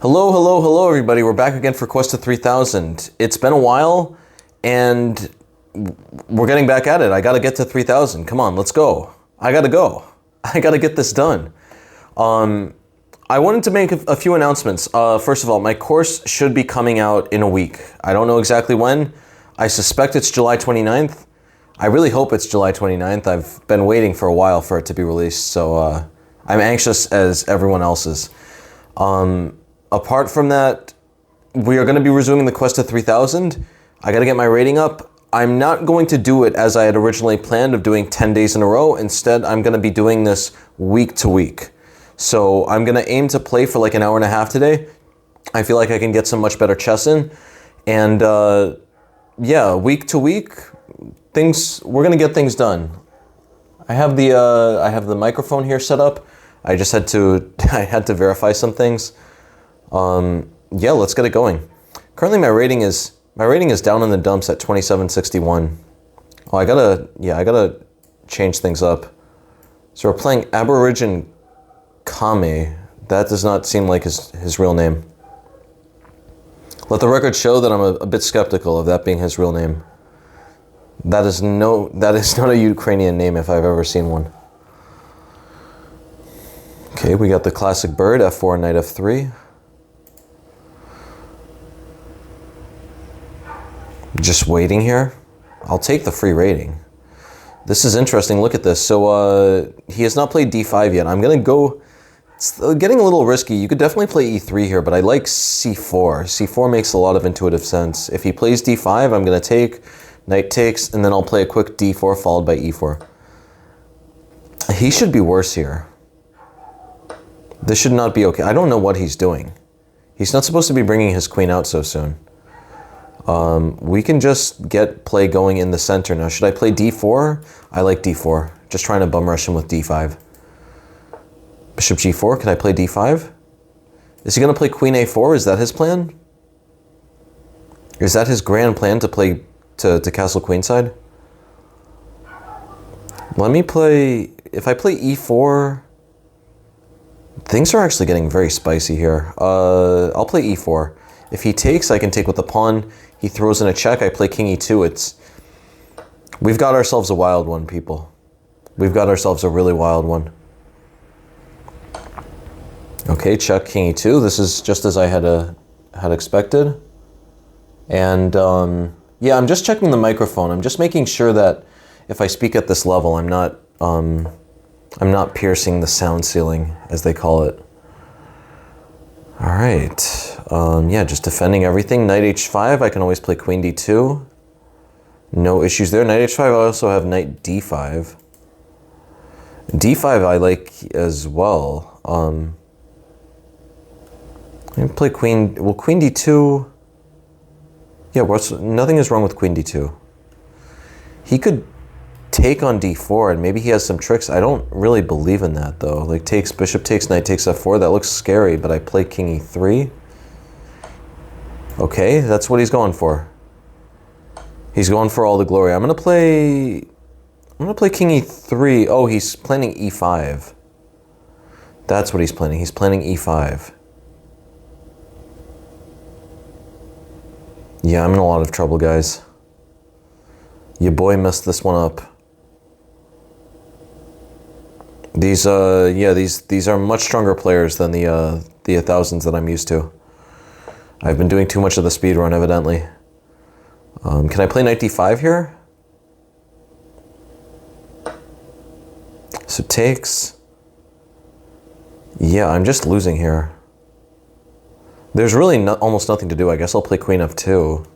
Hello, hello, hello, everybody. We're back again for Quest to 3000. It's been a while, and we're getting back at it. I gotta get to 3000. Come on, let's go. I gotta go. I gotta get this done. I wanted to make a few announcements. First of all, my course should be coming out in a week. I don't know exactly when. I suspect it's July 29th. I really hope it's July 29th. I've been waiting for a while for it to be released, so I'm anxious as everyone else is. Apart from that, we are going to be resuming the Quest to 3000. I got to get my rating up. I'm not going to do it as I had originally planned of doing 10 days in a row. Instead, I'm going to be doing this week to week. So I'm going to aim to play for like an hour and a half today. I feel like I can get some much better chess in. And yeah, week to week, we're going to get things done. I have the microphone here set up. I just had to verify some things. Yeah, let's get it going. Currently my rating is down in the dumps at 2761. Oh, I gotta change things up. So we're playing Aborigine Kame. That does not seem like his real name. Let the record show that I'm a bit skeptical of that being his real name. That is not a Ukrainian name if I've ever seen one. Okay, we got the classic bird, f4, knight f3. Just waiting here. I'll take the free rating. This is interesting. Look at this. So he has not played d5 yet. I'm going to go... It's getting a little risky. You could definitely play e3 here, but I like c4. c4 makes a lot of intuitive sense. If he plays d5, I'm going to take, knight takes, and then I'll play a quick d4 followed by e4. He should be worse here. This should not be okay. I don't know what he's doing. He's not supposed to be bringing his queen out so soon. We can just get play going in the center now. Should I play d4? I like d4. Just trying to bum rush him with d5. Bishop g4. Can I play d5? Is he going to play queen a4? Is that his plan? Is that his grand plan to play to castle queenside? Let me play... If I play e4... Things are actually getting very spicy here. I'll play e4. If he takes, I can take with the pawn. He throws in a check, I play king e2. We've got ourselves a wild one, people. We've got ourselves a really wild one. Okay, check king e2. This is just as I had expected. And yeah, I'm just checking the microphone. I'm just making sure that if I speak at this level, I'm not piercing the sound ceiling, as they call it. All right. Yeah, just defending everything. Knight h5, I can always play queen d2. No issues there. Knight h5, I also have knight d5. d5 I like as well. I can play queen... Well, queen d2... Yeah, nothing is wrong with queen d2. He could take on d4, and maybe he has some tricks. I don't really believe in that, though. Like, bishop takes, knight takes f4. That looks scary, but I play king e3. Okay, that's what he's going for. He's going for all the glory. I'm gonna play king e3. Oh, he's planning e5. That's what he's planning. He's planning e5. Yeah, I'm in a lot of trouble, guys. Your boy messed this one up. These are much stronger players than the 1000s that I'm used to. I've been doing too much of the speed run, evidently. Can I play knight d5 here? So takes. Yeah, I'm just losing here. There's really almost nothing to do. I guess I'll play queen f2.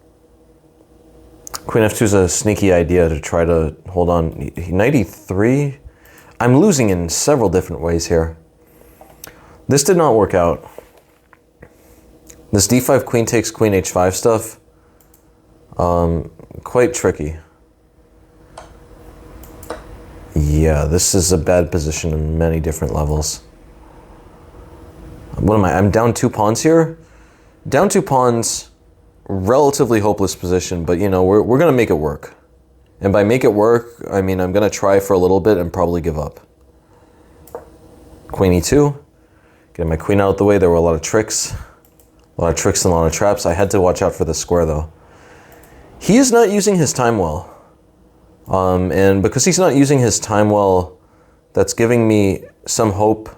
Queen f2 is a sneaky idea to try to hold on. Knight e3. I'm losing in several different ways here. This did not work out. This d5 queen takes queen h5 stuff, quite tricky. Yeah, this is a bad position in many different levels. What am I? I'm down 2 pawns here. Down 2 pawns, relatively hopeless position, but you know, we're gonna make it work. And by make it work, I mean I'm gonna try for a little bit and probably give up. Queen e2. Getting my queen out of the way. There were a lot of tricks. A lot of tricks and a lot of traps. I had to watch out for the square, though. He is not using his time well. And because he's not using his time well, that's giving me some hope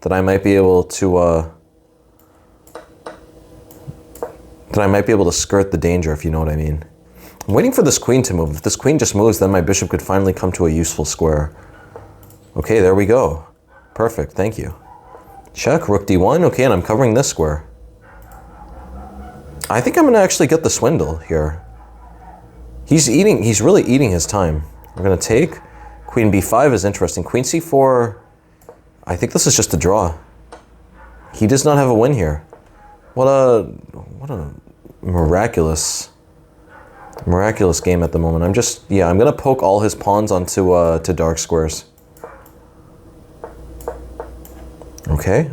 that I might be able to skirt the danger, if you know what I mean. I'm waiting for this queen to move. If this queen just moves, then my bishop could finally come to a useful square. Okay, there we go. Perfect, thank you. Check, rook d1. Okay, and I'm covering this square. I think I'm going to actually get the swindle here. He's really eating his time. We're going to take. Queen b5 is interesting. Queen c4, I think this is just a draw. He does not have a win here. What a miraculous game at the moment. I'm going to poke all his pawns onto to dark squares. Okay.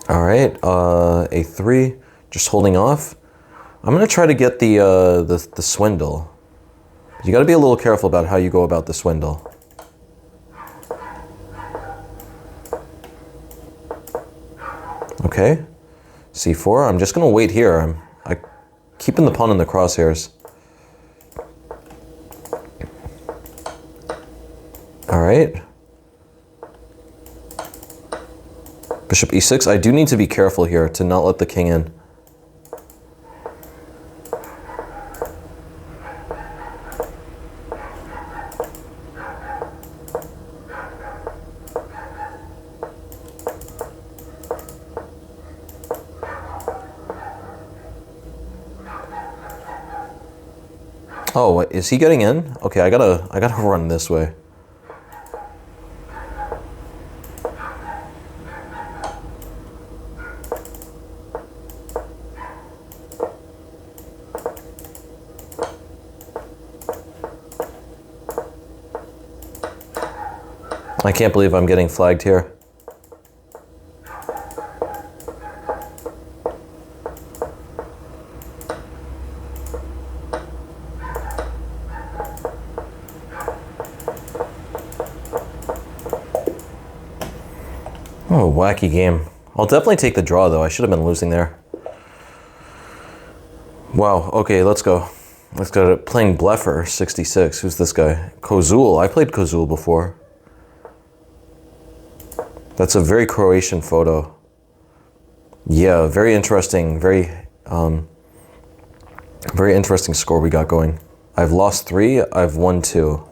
All right, a3, just holding off. I'm gonna try to get the swindle. You got to be a little careful about how you go about the swindle. Okay, c4. I'm just gonna wait here. I'm keeping the pawn in the crosshairs. All right. Bishop e6. I do need to be careful here to not let the king in. Oh, is he getting in? Okay, I gotta run this way. I can't believe I'm getting flagged here. Oh, wacky game. I'll definitely take the draw, though. I should have been losing there. Wow, okay, let's go. Let's go to playing Bleffer, 66. Who's this guy? Kozul. I played Kozul before. That's a very Croatian photo. Yeah, very interesting. Very interesting score we got going. I've lost 3. I've won 2.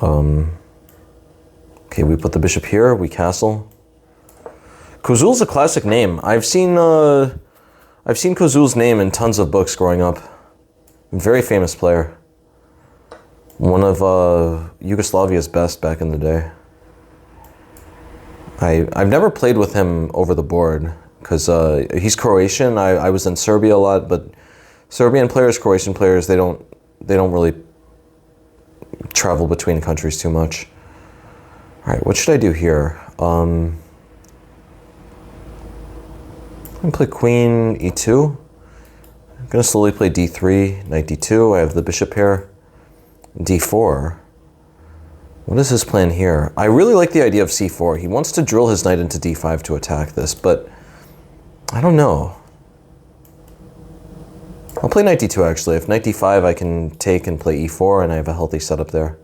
Okay, we put the bishop here. We castle. Kozul's a classic name. I've seen Kozul's name in tons of books growing up. Very famous player. One of Yugoslavia's best back in the day. I've never played with him over the board because he's Croatian. I was in Serbia a lot, but Serbian players, Croatian players, they don't really travel between countries too much. All right, what should I do here? I'm gonna play Queen e2. I'm gonna slowly play d3, knight d2. I have the bishop here. d4. What is his plan here? I really like the idea of c4. He wants to drill his knight into d5 to attack this, but I don't know. I'll play knight d2 actually. If knight d5, I can take and play e4, and I have a healthy setup there.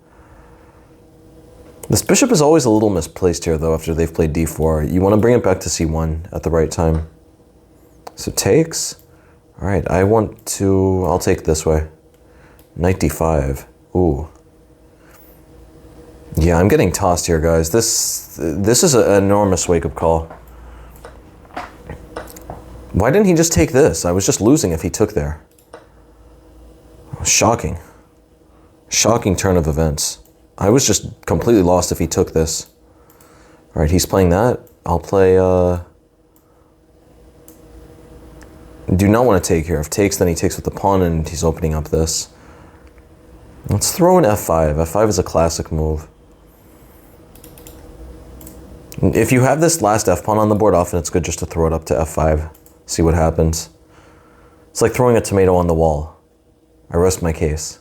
This bishop is always a little misplaced here, though, after they've played d4. You want to bring it back to c1 at the right time. So takes. All right, I'll take this way. Knight d5. Ooh. Yeah, I'm getting tossed here, guys. This is an enormous wake-up call. Why didn't he just take this? I was just losing if he took there. Shocking. Shocking turn of events. I was just completely lost if he took this. All right, he's playing that. I'll play... do not want to take here. If takes, then he takes with the pawn, and he's opening up this. Let's throw in f5. f5 is a classic move. If you have this last f-pawn on the board, often it's good just to throw it up to f5. See what happens. It's like throwing a tomato on the wall. I rest my case.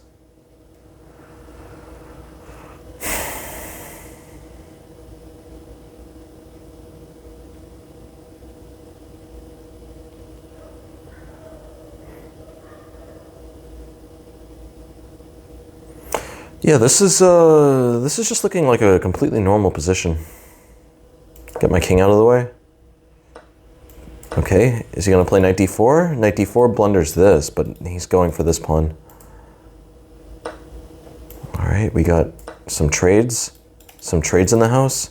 Yeah, this is just looking like a completely normal position. Get my king out of the way. Okay, is he gonna play knight d4? Knight d4 blunders this, but he's going for this pawn. All right, we got some trades in the house.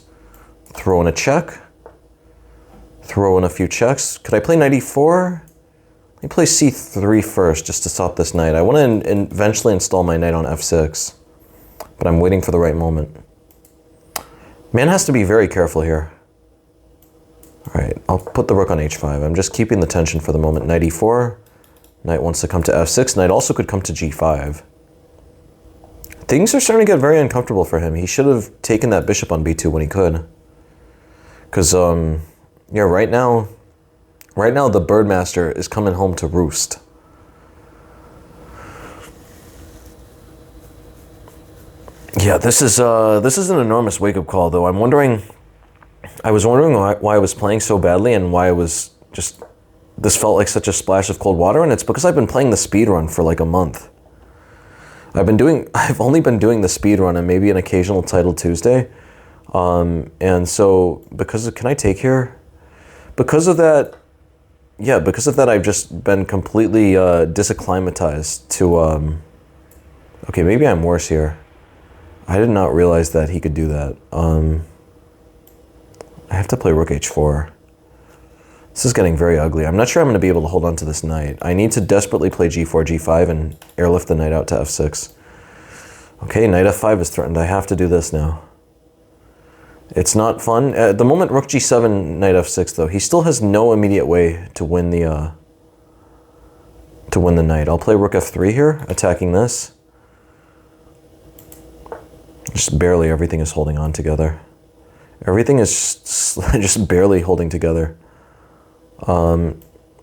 Throw in a check. Throw in a few checks. Could I play knight e4? Let me play c3 first, just to stop this knight. I want to eventually install my knight on f6, but I'm waiting for the right moment. Man has to be very careful here. All right, I'll put the rook on h5. I'm just keeping the tension for the moment. Knight e4. Knight wants to come to f6. Knight also could come to g5. Things are starting to get very uncomfortable for him. He should have taken that bishop on b2 when he could. Because, yeah, right now the Birdmaster is coming home to roost. Yeah, this is an enormous wake-up call, though. I was wondering why I was playing so badly and why I was just... This felt like such a splash of cold water, and it's because I've been playing the speed run for like a month. I've only been doing the speed run and maybe an occasional Title Tuesday. And so, can I take here? Because of that, I've just been completely disacclimatized to, okay, maybe I'm worse here. I did not realize that he could do that. I have to play rook h4. This is getting very ugly. I'm not sure I'm going to be able to hold on to this knight. I need to desperately play g4, g5, and airlift the knight out to f6. Okay, knight f5 is threatened. I have to do this now. It's not fun. At the moment, rook g7, knight f6, though. He still has no immediate way to win the knight. I'll play rook f3 here, attacking this. Just barely everything is holding on together. Everything is just barely holding together.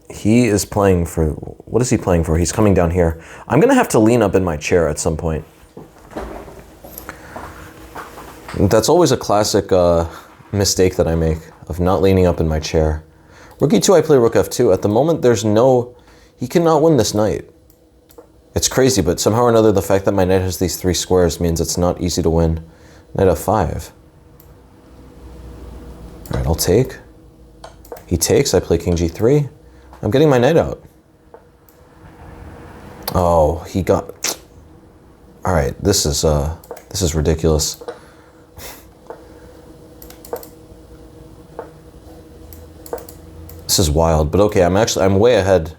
He is playing for... What is he playing for? He's coming down here. I'm going to have to lean up in my chair at some point. That's always a classic mistake that I make, of not leaning up in my chair. Rook e2, I play rook f2. At the moment, there's no... He cannot win this knight. It's crazy, but somehow or another, the fact that my knight has these three squares means it's not easy to win. Knight f5. All right, I'll take. He takes, I play king g3. I'm getting my knight out. Oh, he got... All right, this is ridiculous. This is wild, but okay, I'm way ahead.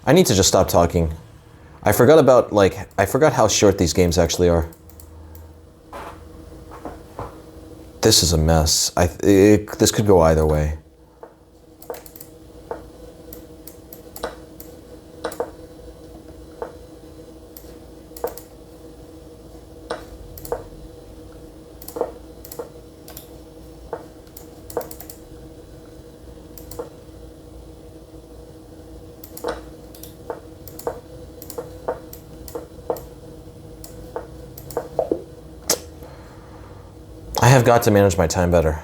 I need to just stop talking. I forgot how short these games actually are. This is a mess. This could go either way. I have got to manage my time better.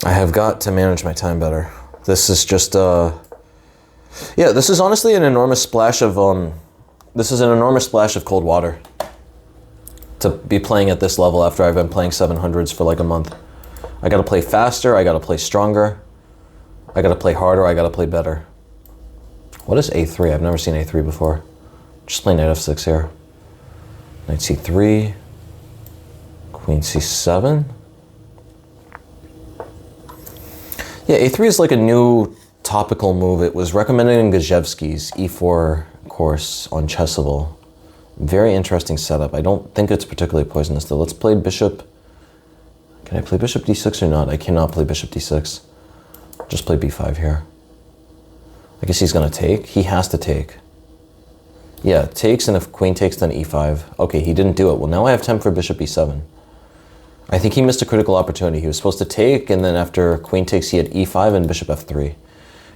I have got to manage my time better. This is just, yeah, this is honestly an enormous splash of, this is an enormous splash of cold water to be playing at this level after I've been playing 700s for like a month. I gotta play faster, I gotta play stronger, I gotta play harder, I gotta play better. What is a3? I've never seen a3 before. Just play knight f6 here. Knight c3. Queen c7. Yeah, a3 is like a new topical move. It was recommended in Gajewski's e4 course on Chessable. Very interesting setup. I don't think it's particularly poisonous though. Let's play bishop. Can I play bishop d6 or not? I cannot play bishop d6. Just play b5 here. I guess he's gonna take. He has to take. Yeah, takes, and if queen takes, then e5. Okay, he didn't do it. Well, now I have time for bishop e7. I think he missed a critical opportunity. He was supposed to take, and then after queen takes, he had e5 and bishop f3.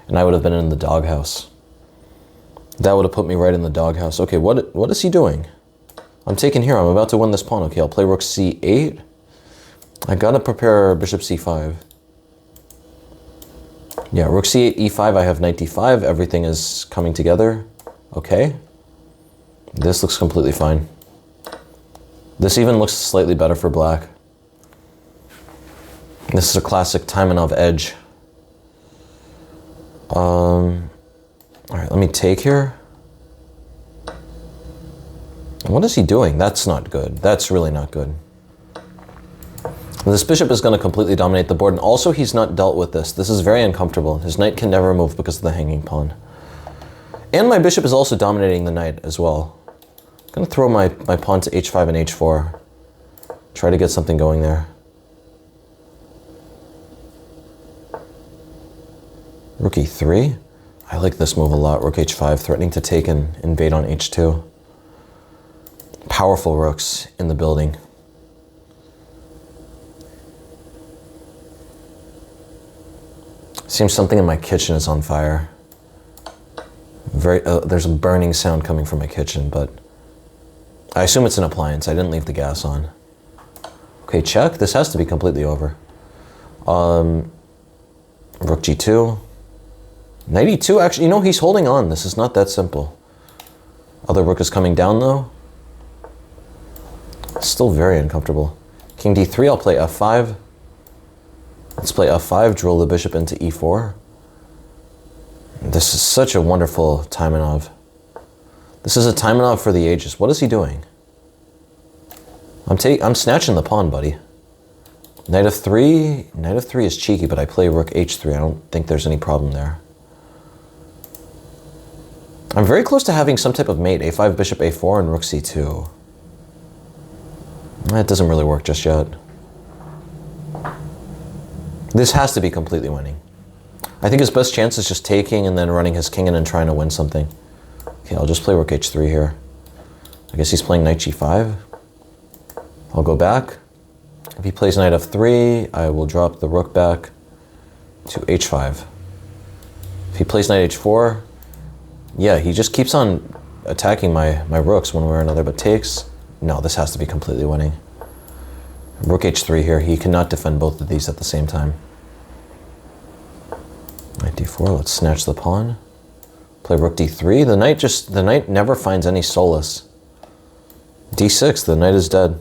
And I would have been in the doghouse. That would have put me right in the doghouse. Okay, what is he doing? I'm taking here. I'm about to win this pawn. Okay, I'll play rook c8. I gotta prepare bishop c5. Yeah, rook c8, e5. I have knight d5. Everything is coming together. Okay. This looks completely fine. This even looks slightly better for black. This is a classic Taimanov edge. All right, let me take here. What is he doing? That's not good. That's really not good. This bishop is going to completely dominate the board, and also he's not dealt with this. This is very uncomfortable. His knight can never move because of the hanging pawn. And my bishop is also dominating the knight as well. I'm going to throw my pawn to h5 and h4. Try to get something going there. Rook e3. I like this move a lot. Rook h5, threatening to take and invade on h2. Powerful rooks in the building. Seems something in my kitchen is on fire. There's a burning sound coming from my kitchen, but I assume it's an appliance. I didn't leave the gas on. Okay, check. This has to be completely over. Rook g2. Knight e2, actually, you know, he's holding on. This is not that simple. Other rook is coming down, though. Still very uncomfortable. King d3, I'll play f5. Let's play f5, drill the bishop into e4. This is such a wonderful Taimanov. This is a Taimanov for the ages. What is he doing? I'm snatching the pawn, buddy. Knight of 3. Knight of 3 is cheeky, but I play rook h3. I don't think there's any problem there. I'm very close to having some type of mate. a5, bishop a4, and rook c2. That doesn't really work just yet. This has to be completely winning. I think his best chance is just taking and then running his king in and trying to win something. Okay, I'll just play rook h3 here. I guess he's playing knight g5. I'll go back. If he plays knight f3, I will drop the rook back to h5. If he plays knight h4, yeah, he just keeps on attacking my rooks one way or another, but takes. No, this has to be completely winning. Rook h3 here. He cannot defend both of these at the same time. Knight d4. Let's snatch the pawn. Play rook d3. The knight never finds any solace. d6. The knight is dead.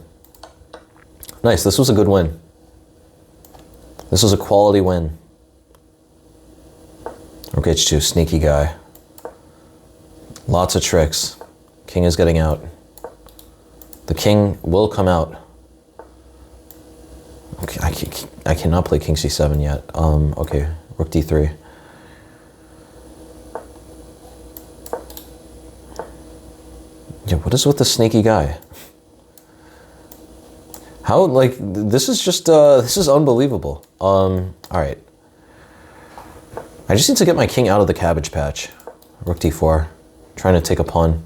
Nice. This was a good win. This was a quality win. Rook h2. Sneaky guy. Lots of tricks. King is getting out. The king will come out. Okay, I cannot play king c7 yet. Okay, rook d3. Yeah, what is with the sneaky guy? How, like, this is just, this is unbelievable. All right. I just need to get my king out of the cabbage patch. Rook d4, trying to take a pawn.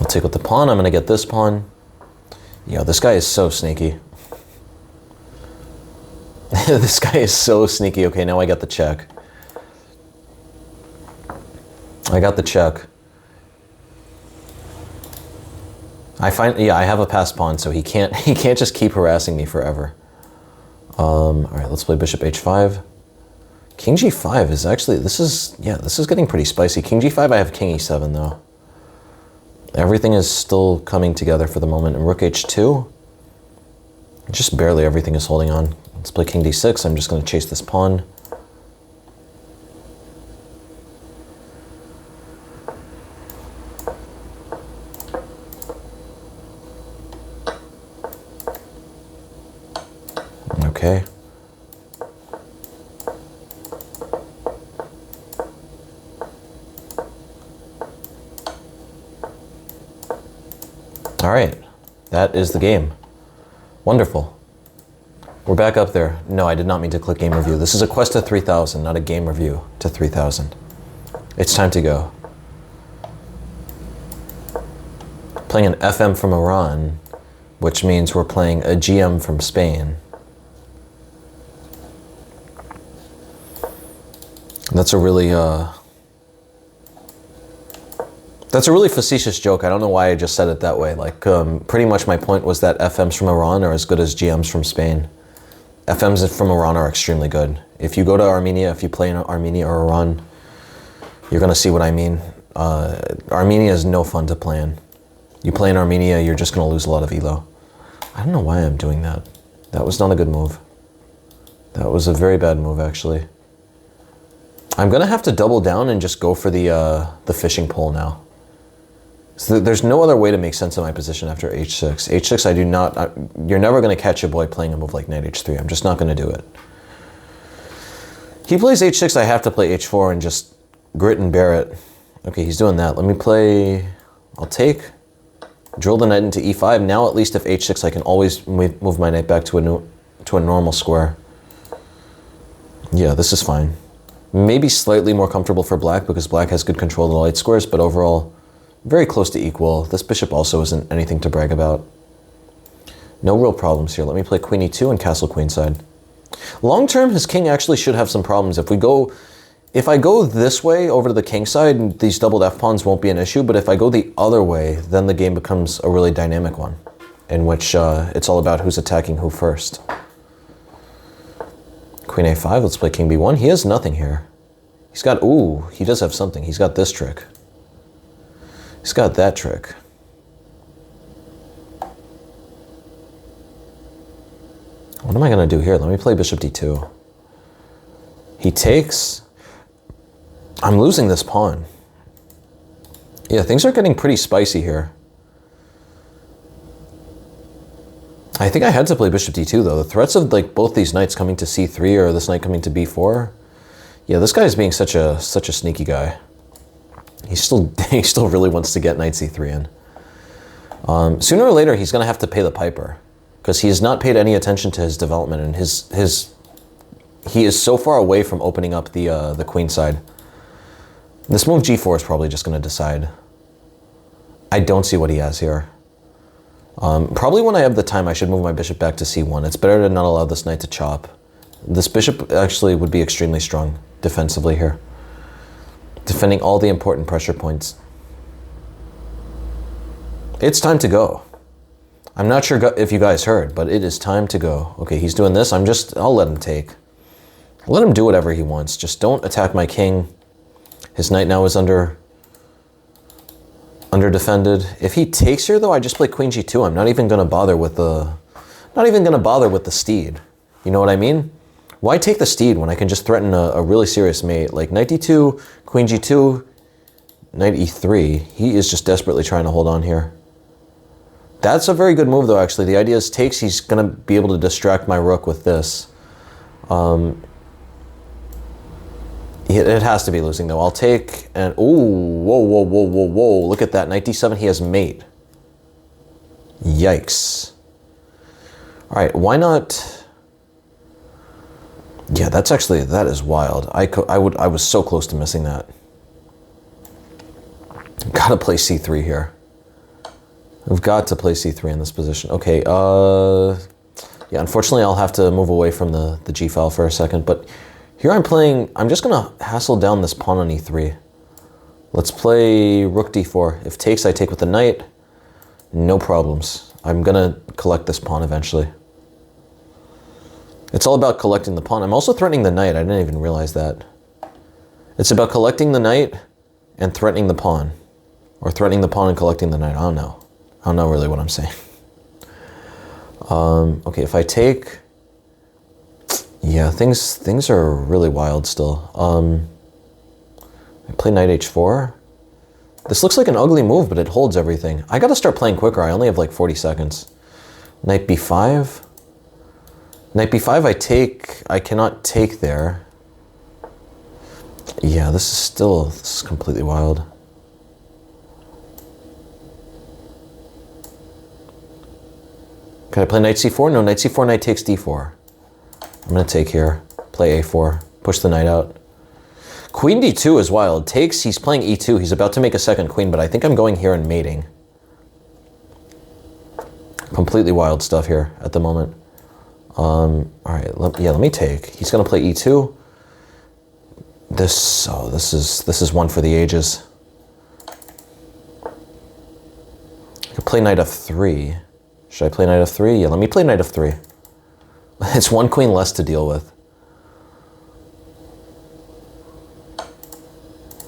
Take with the pawn. I'm going to get this pawn. Yo, this guy is so sneaky. This guy is so sneaky. Okay, now I got the check. I got the check. Yeah, I have a passed pawn, so he can't just keep harassing me forever. All right, let's play bishop h5. King g5 is actually, this is getting pretty spicy. King g5, I have king e7 though. Everything is still coming together for the moment. And rook h2, just barely everything is holding on. Let's play king d6. I'm just going to chase this pawn. Okay. All right, that is the game. Wonderful. We're back up there. No, I did not mean to click game review. This is a quest to 3,000, not a game review to 3,000. It's time to go. Playing an FM from Iran, which means we're playing a GM from Spain. That's a really, That's a really facetious joke. I don't know why I just said it that way. Like, pretty much my point was that FMs from Iran are as good as GMs from Spain. FMs from Iran are extremely good. If you go to Armenia, if you play in Armenia or Iran, you're going to see what I mean. Armenia is no fun to play in. You play in Armenia, you're just going to lose a lot of elo. I don't know why I'm doing that. That was not a good move. That was a very bad move, actually. I'm going to have to double down and just go for the fishing pole now. So there's no other way to make sense of my position after h6. h6, I do not... you're never going to catch a boy playing a move like knight h3. I'm just not going to do it. He plays h6, I have to play h4 and just grit and bear it. Okay, he's doing that. Let me play... I'll take... Drill the knight into e5. Now at least if h6, I can always move my knight back to a normal square. Yeah, this is fine. Maybe slightly more comfortable for black because black has good control of the light squares, but overall... very close to equal. This bishop also isn't anything to brag about. No real problems here. Let me play queen e2 and castle queenside. Long term, his king actually should have some problems. If I go this way over to the king side, these doubled f-pawns won't be an issue, but if I go the other way, then the game becomes a really dynamic one, in which it's all about who's attacking who first. Queen a5, let's play king b1. He has nothing here. He's got, ooh, he does have something. He's got this trick. He's got that trick. What am I going to do here? Let me play bishop d2. He takes. I'm losing this pawn. Yeah, things are getting pretty spicy here. I think I had to play bishop d2 though. The threats of like both these knights coming to c3 or this knight coming to b4. Yeah, this guy is being such a sneaky guy. He still really wants to get knight c3 in. Sooner or later, he's going to have to pay the piper because he has not paid any attention to his development, and he is so far away from opening up the queen side. This move g4 is probably just going to decide. I don't see what he has here. Probably when I have the time, I should move my bishop back to c1. It's better to not allow this knight to chop. This bishop actually would be extremely strong defensively here, defending all the important pressure points. It's time to go. I'm not sure if you guys heard, but it is time to go. Okay, he's doing this. I'll let him take. Let him do whatever he wants. Just don't attack my king. His knight now is under defended. If he takes here though, I just play queen g2. I'm not even going to bother with the steed. You know what I mean? Why take the steed when I can just threaten a really serious mate? Like knight d2, queen g2, knight e3. He is just desperately trying to hold on here. That's a very good move though, actually. The idea is takes, he's going to be able to distract my rook with this. It has to be losing though. I'll take and... Ooh, whoa. Look at that. Knight d7, he has mate. Yikes. All right, why not... Yeah, that is wild. I was so close to missing that. Gotta play c3 here. I've got to play c3 in this position. Okay, yeah, unfortunately I'll have to move away from the g file for a second, but here I'm just gonna hassle down this pawn on e3. Let's play rook d4. If takes, I take with the knight. No problems. I'm gonna collect this pawn eventually. It's all about collecting the pawn. I'm also threatening the knight. I didn't even realize that. It's about collecting the knight and threatening the pawn. Or threatening the pawn and collecting the knight. I don't know. I don't know really what I'm saying. Okay, if I take... Yeah, things are really wild still. I play knight h4. This looks like an ugly move, but it holds everything. I gotta start playing quicker. I only have like 40 seconds. Knight b5. Knight b5, I cannot take there. Yeah, this is completely wild. Can I play knight c4? No, knight c4, knight takes d4. I'm gonna take here, play a4, push the knight out. Queen d2 is wild. Takes, he's playing e2. He's about to make a second queen, but I think I'm going here and mating. Completely wild stuff here at the moment. All right, let me take. He's gonna play e2. This is one for the ages. play knight f3. Should I play knight f3? Yeah, let me play knight f3. It's one queen less to deal with.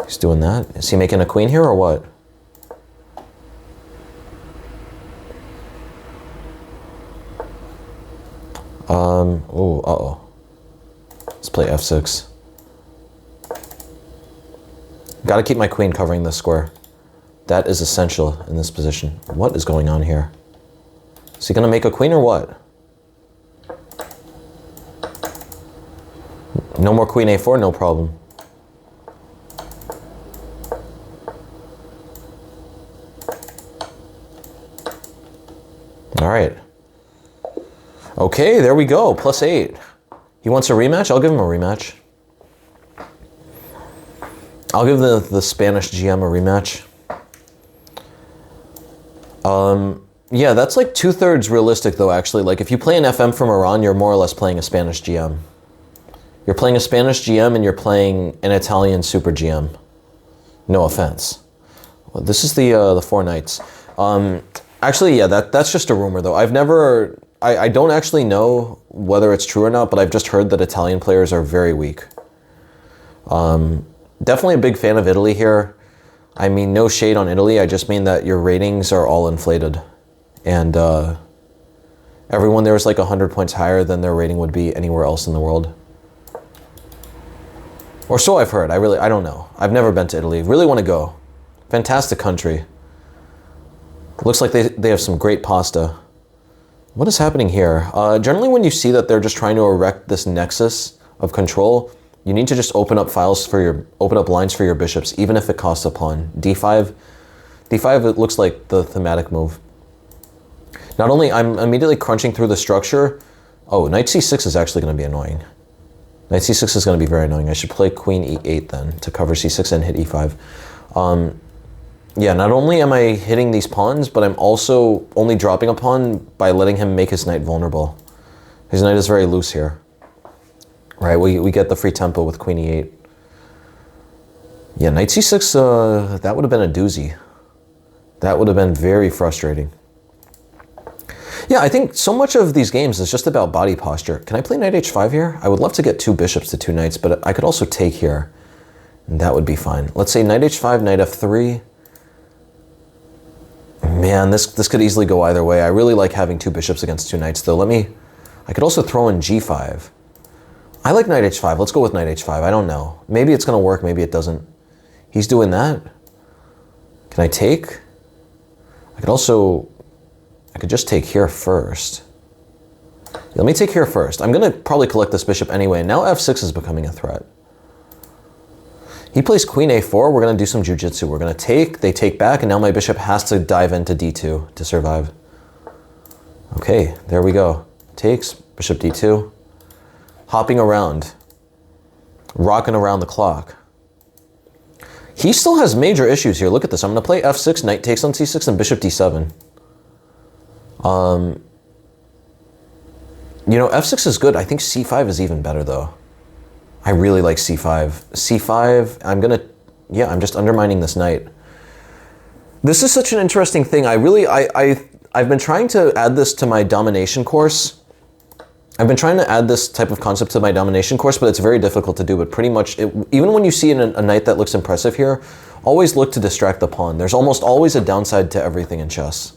He's doing that. Is he making a queen here or what? Oh, uh-oh. Let's play f6. Gotta keep my queen covering this square. That is essential in this position. What is going on here? Is he gonna make a queen or what? No more queen a4, no problem. All right. Okay, there we go, +8. He wants a rematch? I'll give him a rematch. I'll give the Spanish GM a rematch. Yeah, that's like 2/3 realistic though, actually. Like if you play an FM from Iran, you're more or less playing a Spanish GM. You're playing a Spanish GM and you're playing an Italian Super GM. No offense. Well, this is the 4 knights. Actually, yeah, that's just a rumor though. I don't actually know whether it's true or not, but I've just heard that Italian players are very weak. Definitely a big fan of Italy here. I mean, no shade on Italy. I just mean that your ratings are all inflated. And everyone there is like 100 points higher than their rating would be anywhere else in the world. Or so I've heard. I don't know. I've never been to Italy. Really want to go. Fantastic country. Looks like they have some great pasta. What is happening here? Generally when you see that they're just trying to erect this nexus of control, you need to just open up lines for your bishops, even if it costs a pawn. D5, it looks like the thematic move. Not only I'm immediately crunching through the structure. Oh, knight c6 is actually going to be annoying. Knight c6 is going to be very annoying. I should play queen e8 then to cover c6 and hit e5. Yeah, not only am I hitting these pawns, but I'm also only dropping a pawn by letting him make his knight vulnerable. His knight is very loose here. Right, we get the free tempo with queen e8. Yeah, knight c6, that would have been a doozy. That would have been very frustrating. Yeah, I think so much of these games is just about body posture. Can I play knight h5 here? I would love to get 2 bishops to 2 knights, but I could also take here, and that would be fine. Let's say knight h5, knight f3. Man, this could easily go either way. I really like having 2 bishops against 2 knights, though. I could also throw in g5. I like knight h5. Let's go with knight h5. I don't know. Maybe it's going to work. Maybe it doesn't. He's doing that. Can I take? I could just take here first. Let me take here first. I'm going to probably collect this bishop anyway. Now f6 is becoming a threat. He plays queen a4. We're going to do some jujitsu. We're going to take. They take back, and now my bishop has to dive into d2 to survive. Okay, there we go. Takes, bishop d2. Hopping around. Rocking around the clock. He still has major issues here. Look at this. I'm going to play f6, knight takes on c6, and bishop d7. You know, f6 is good. I think c5 is even better, though. I really like c5. c5, I'm just undermining this knight. This is such an interesting thing. I've been trying to add this to my domination course. I've been trying to add this type of concept to my domination course, but it's very difficult to do. But pretty much, even when you see a knight that looks impressive here, always look to distract the pawn. There's almost always a downside to everything in chess.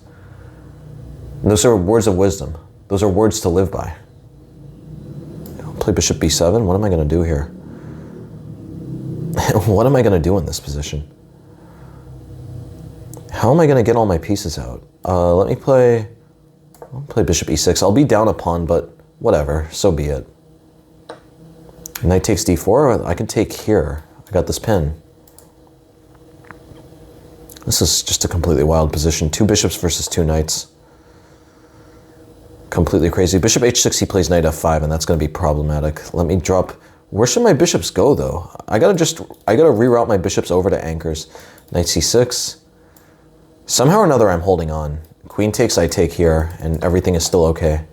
And those are words of wisdom. Those are words to live by. Play bishop b7. What am I going to do here? What am I going to do in this position? How am I going to get all my pieces out? I'll play bishop e6. I'll be down a pawn, but whatever. So be it. Knight takes d4. I can take here. I got this pin. This is just a completely wild position. 2 bishops versus 2 knights. Completely crazy. Bishop h6, he plays knight f5, and that's going to be problematic. Let me drop. Where should my bishops go, though? I gotta reroute my bishops over to anchors. Knight c6. Somehow or another, I'm holding on. Queen takes, I take here, and everything is still okay.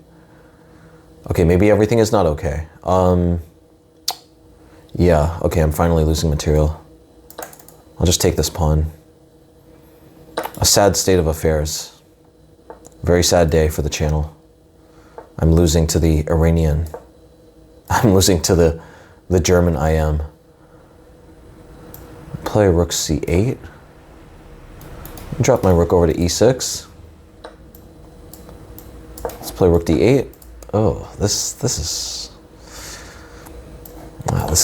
Okay, maybe everything is not okay. Yeah, okay, I'm finally losing material. I'll just take this pawn. A sad state of affairs. Very sad day for the channel. I'm losing to the Iranian. I'm losing to the German IM. Play rook c8. Drop my rook over to e6. Let's play rook d8. Oh, this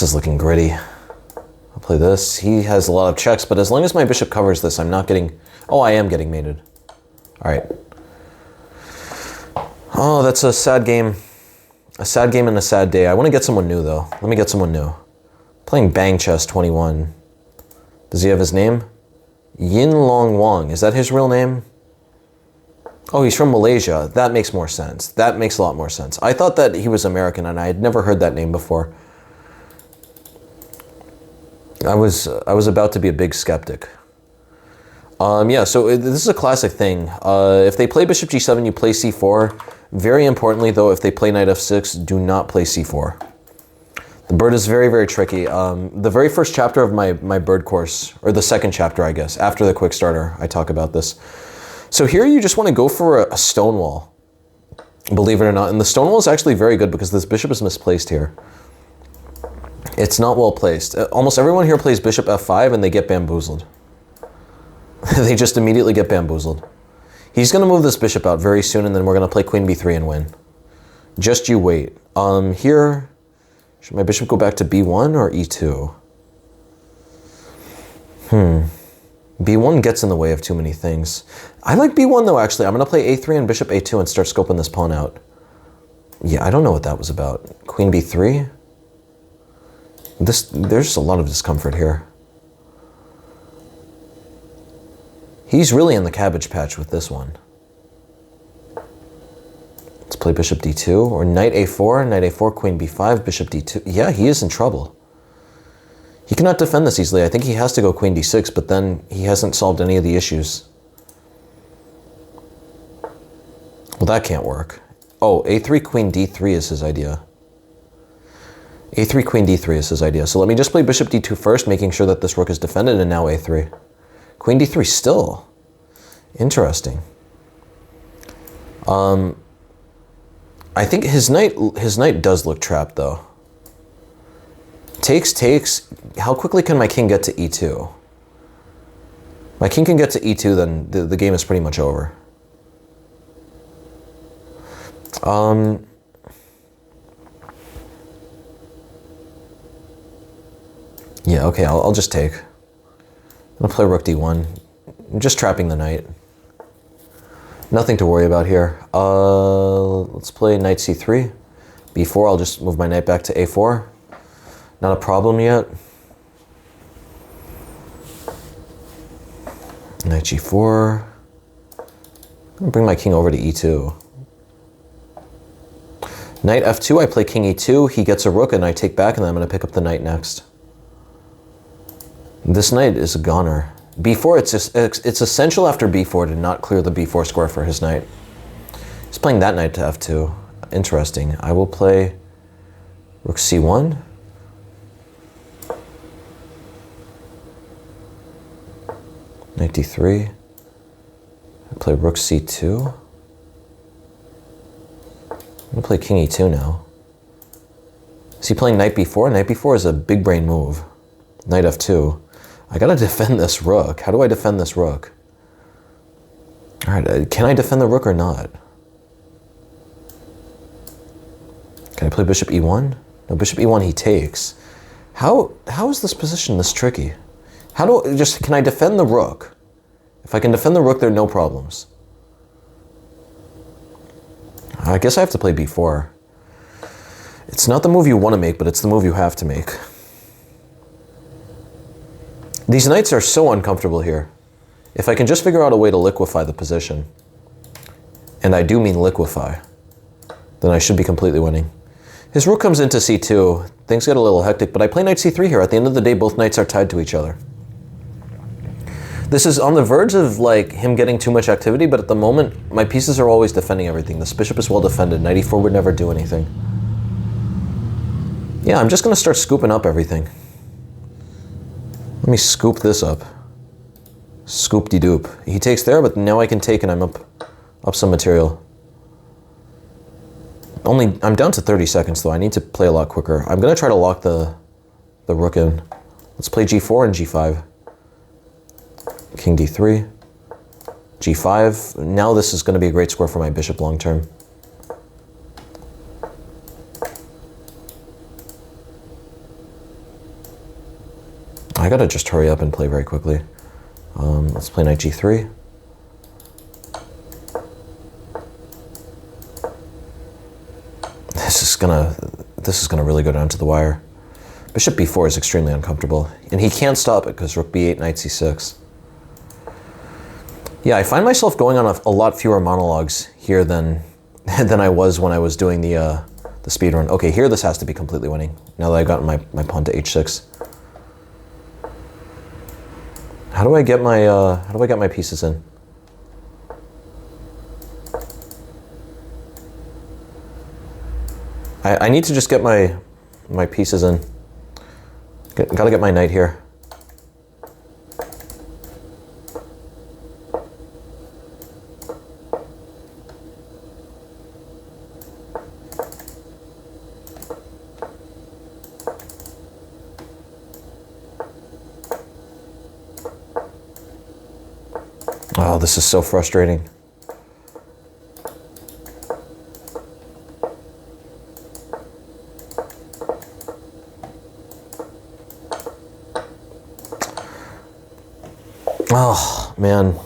is looking gritty. I'll play this. He has a lot of checks, but as long as my bishop covers this, I'm not getting... Oh, I am getting mated. All right. Oh, that's a sad game. A sad game and a sad day. I want to get someone new, though. Let me get someone new. Playing Bang Chess 21. Does he have his name? Yin Long Wang. Is that his real name? Oh, he's from Malaysia. That makes more sense. That makes a lot more sense. I thought that he was American, and I had never heard that name before. I was about to be a big skeptic. Yeah, so this is a classic thing. If they play bishop g7, you play c4. Very importantly, though, if they play knight f6, do not play c4. The bird is very, very tricky. The very first chapter of my bird course, or the second chapter, I guess, after the quick starter, I talk about this. So here you just want to go for a stone wall, believe it or not. And the stone wall is actually very good because this bishop is misplaced here. It's not well placed. Almost everyone here plays bishop f5 and they get bamboozled. They just immediately get bamboozled. He's going to move this bishop out very soon, and then we're going to play queen b3 and win. Just you wait. Here, should my bishop go back to b1 or e2? B1 gets in the way of too many things. I like b1 though, actually. I'm going to play a3 and bishop a2 and start scoping this pawn out. Yeah, I don't know what that was about. Queen b3? There's a lot of discomfort here. He's really in the cabbage patch with this one. Let's play bishop d2 or knight a4, queen b5, bishop d2. Yeah, he is in trouble. He cannot defend this easily. I think he has to go queen d6, but then he hasn't solved any of the issues. Well, that can't work. Oh, a3, queen d3 is his idea. a3, queen d3 is his idea. So let me just play bishop d2 first, making sure that this rook is defended, and now a3. Queen d3 still. Interesting. I think his knight does look trapped though. Takes. How quickly can my king get to e2? My king can get to e2, then the game is pretty much over. Yeah, okay, I'll just take. I'm gonna play rook d1. I'm just trapping the knight. Nothing to worry about here. Let's play knight c3. b4, I'll just move my knight back to a4. Not a problem yet. Knight g4. I'm gonna bring my king over to e2. Knight f2, I play king e2. He gets a rook and I take back, and then I'm gonna pick up the knight next. This knight is a goner. b4, it's essential after b4 to not clear the b4 square for his knight. He's playing that knight to f2. Interesting. I will play rook c1. Knight d3. I play rook c2. I'm gonna play king e2 now. Is he playing knight b4? Knight b4 is a big brain move. Knight f2. I gotta defend this rook. How do I defend this rook? All right, can I defend the rook or not? Can I play bishop e1? No, bishop e1 he takes. How is this position this tricky? Can I defend the rook? If I can defend the rook, there are no problems. I guess I have to play b4. It's not the move you want to make, but it's the move you have to make. These knights are so uncomfortable here. If I can just figure out a way to liquefy the position, and I do mean liquefy, then I should be completely winning. His rook comes into c2. Things get a little hectic, but I play knight c3 here. At the end of the day, both knights are tied to each other. This is on the verge of like him getting too much activity, but at the moment, my pieces are always defending everything. This bishop is well defended. Knight e4 would never do anything. Yeah, I'm just gonna start scooping up everything. Let me scoop this up. Scoop-de-doop. He takes there, but now I can take and I'm up Up some material. I'm down to 30 seconds though. I need to play a lot quicker. I'm gonna try to lock the rook in. Let's play g4 and g5. King d3. g5. Now this is gonna be a great square for my bishop long term. I gotta just hurry up and play very quickly. Let's play knight g3. This is gonna really go down to the wire. Bishop b4 is extremely uncomfortable, and he can't stop it because rook b8, knight c6. Yeah, I find myself going on a lot fewer monologues here than I was when I was doing the speed run. Okay, here this has to be completely winning. Now that I've gotten my pawn to h6. How do I get my pieces in? I need to just get my pieces in. Gotta get my knight here. Oh, this is so frustrating. Oh, man.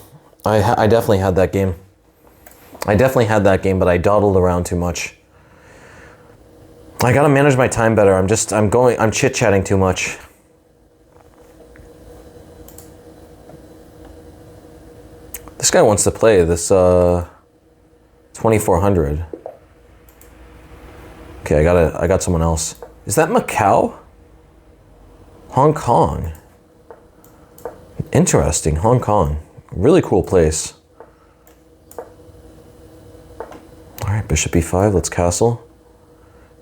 I definitely had that game. I definitely had that game, but I dawdled around too much. I gotta manage my time better. I'm chit-chatting too much. This guy wants to play this 2400. Okay, I got someone else. Is that Macau? Hong Kong. Interesting, Hong Kong. Really cool place. All right, bishop e5, let's castle.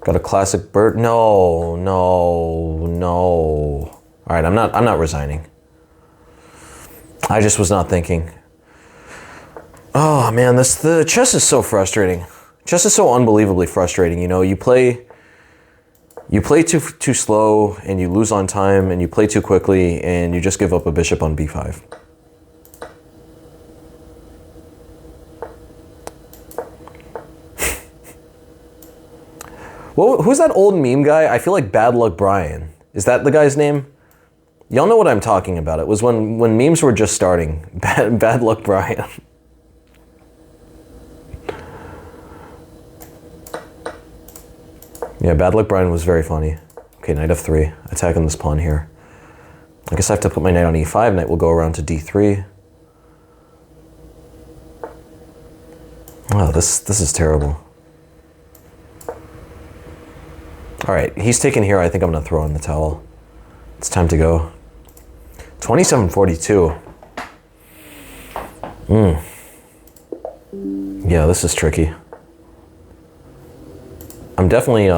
Got a classic bird. No, no, no. All right, I'm not resigning. I just was not thinking. Oh man, the chess is so frustrating. Chess is so unbelievably frustrating. You know, you play too slow and you lose on time, and you play too quickly and you just give up a bishop on b5. Well, who's that old meme guy? I feel like Bad Luck Brian. Is that the guy's name? Y'all know what I'm talking about. It was when memes were just starting. Bad Luck Brian. Yeah, Bad Luck Brian was very funny. Okay, knight f3, attacking this pawn here. I guess I have to put my knight on e5. Knight will go around to d3. Oh, this is terrible. All right, he's taken here. I think I'm gonna throw in the towel. It's time to go. 2742. Yeah, this is tricky. I'm definitely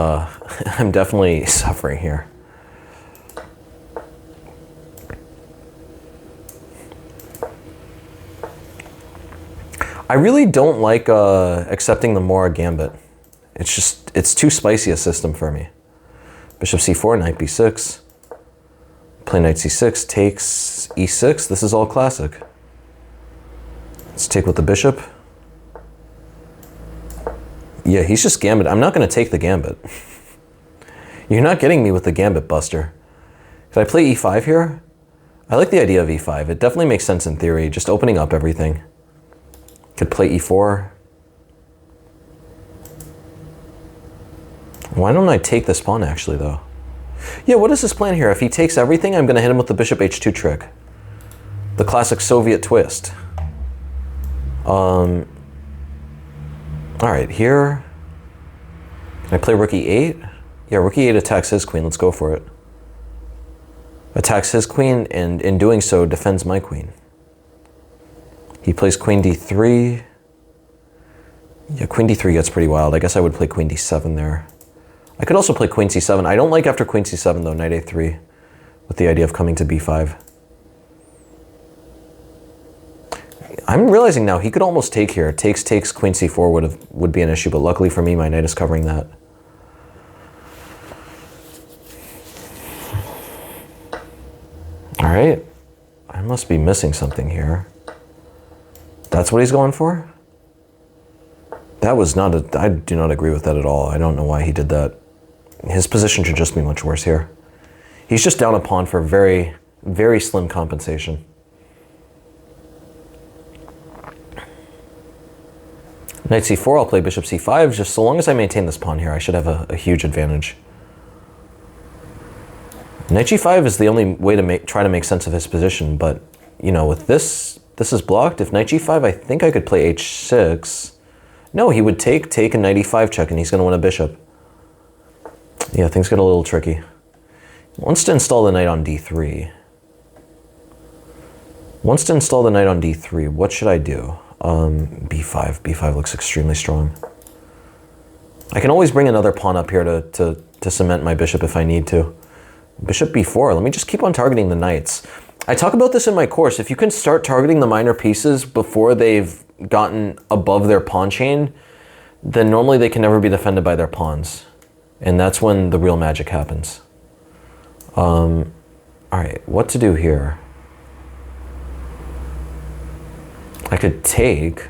suffering here. I really don't like accepting the Mora gambit. It's too spicy a system for me. Bishop c4, knight b6. Play knight c6, takes e6. This is all classic. Let's take with the bishop. Yeah, he's just gambit. I'm not going to take the gambit. You're not getting me with the gambit buster. Could I play e5 here? I like the idea of e5. It definitely makes sense in theory, just opening up everything. Could play e4. Why don't I take this pawn actually though? Yeah, what is his plan here? If he takes everything, I'm going to hit him with the bishop h2 trick. The classic Soviet twist. All right, here. Can I play rook e8? Yeah, rook e8 attacks his queen. Let's go for it. Attacks his queen, and in doing so, defends my queen. He plays queen d3. Yeah, queen d3 gets pretty wild. I guess I would play queen d7 there. I could also play queen c7. I don't like after queen c7, though, knight a3, with the idea of coming to b5. I'm realizing now he could almost take here. Takes, queen c4 would be an issue, but luckily for me, my knight is covering that. All right, I must be missing something here. That's what he's going for? That was not a, I do not agree with that at all. I don't know why he did that. His position should just be much worse here. He's just down a pawn for very, very slim compensation. Knight c4, I'll play bishop c5. Just so long as I maintain this pawn here, I should have a huge advantage. Knight g5 is the only way to try to make sense of his position, but, you know, with this is blocked. If knight g5, I think I could play h6. No, he would take a knight e5 check, and he's going to win a bishop. Yeah, things get a little tricky. He wants to install the knight on d3. Wants to install the knight on d3. What should I do? b5. b5 looks extremely strong. I can always bring another pawn up here to cement my bishop if I need to. Bishop b4. Let me just keep on targeting the knights. I talk about this in my course. If you can start targeting the minor pieces before they've gotten above their pawn chain, then normally they can never be defended by their pawns. And that's when the real magic happens. All right, what to do here? I could take.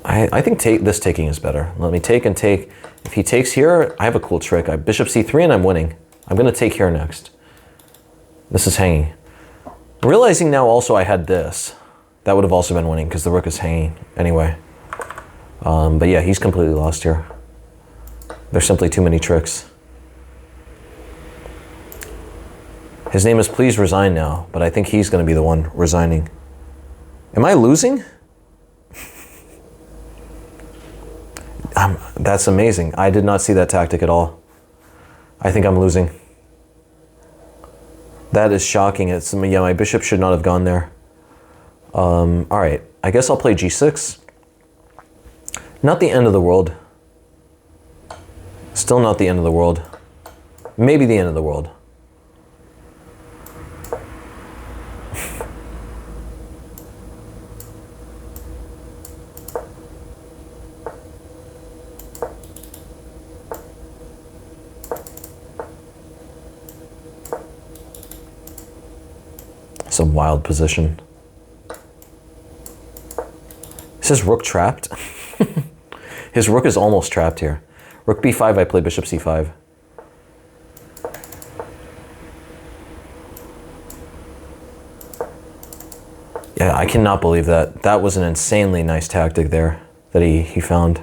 I think this taking is better. Let me take and take. If he takes here, I have a cool trick. I bishop c3 and I'm winning. I'm going to take here next. This is hanging. Realizing now also I had this. That would have also been winning because the rook is hanging anyway. But yeah, he's completely lost here. There's simply too many tricks. His name is Please Resign Now, but I think he's going to be the one resigning. Am I losing? That's amazing. I did not see that tactic at all. I think I'm losing. That is shocking. Yeah, my bishop should not have gone there. All right, I guess I'll play g6. Not the end of the world. Still not the end of the world. Maybe the end of the world. Some wild position. Is his rook trapped? His rook is almost trapped here. Rook b5, I play bishop c5. Yeah, I cannot believe that. That was an insanely nice tactic there that he found.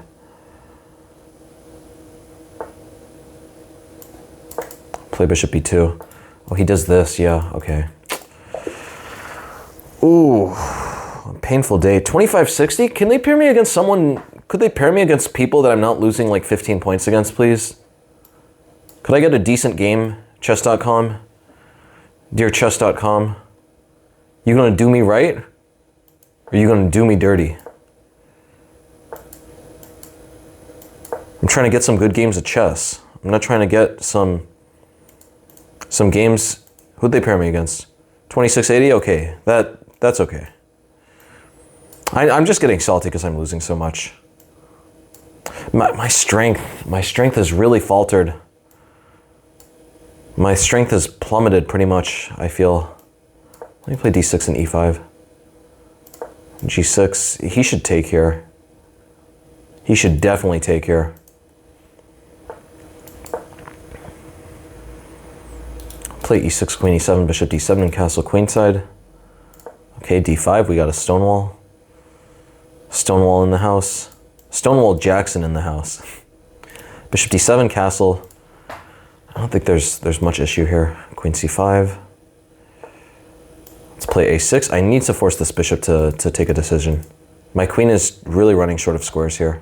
Play bishop b2. Oh, he does this, yeah, okay. Ooh, painful day. 2560? Can they pair me against someone? Could they pair me against people that I'm not losing like 15 points against, please? Could I get a decent game? Chess.com? Dear Chess.com? You gonna do me right? Or are you gonna do me dirty? I'm trying to get some good games of chess. I'm not trying to get some games. Who'd they pair me against? 2680? Okay, that's okay. I'm just getting salty because I'm losing so much. My strength has really faltered. My strength has plummeted pretty much, I feel. Let me play d6 and e5. g6, he should take here. He should definitely take here. Play e6, queen e7, bishop d7, and castle queenside. Okay, d5, we got a stonewall. Stonewall in the house. Stonewall Jackson in the house. Bishop d7, castle. I don't think there's much issue here. Queen c5. Let's play a6. I need to force this bishop to take a decision. My queen is really running short of squares here.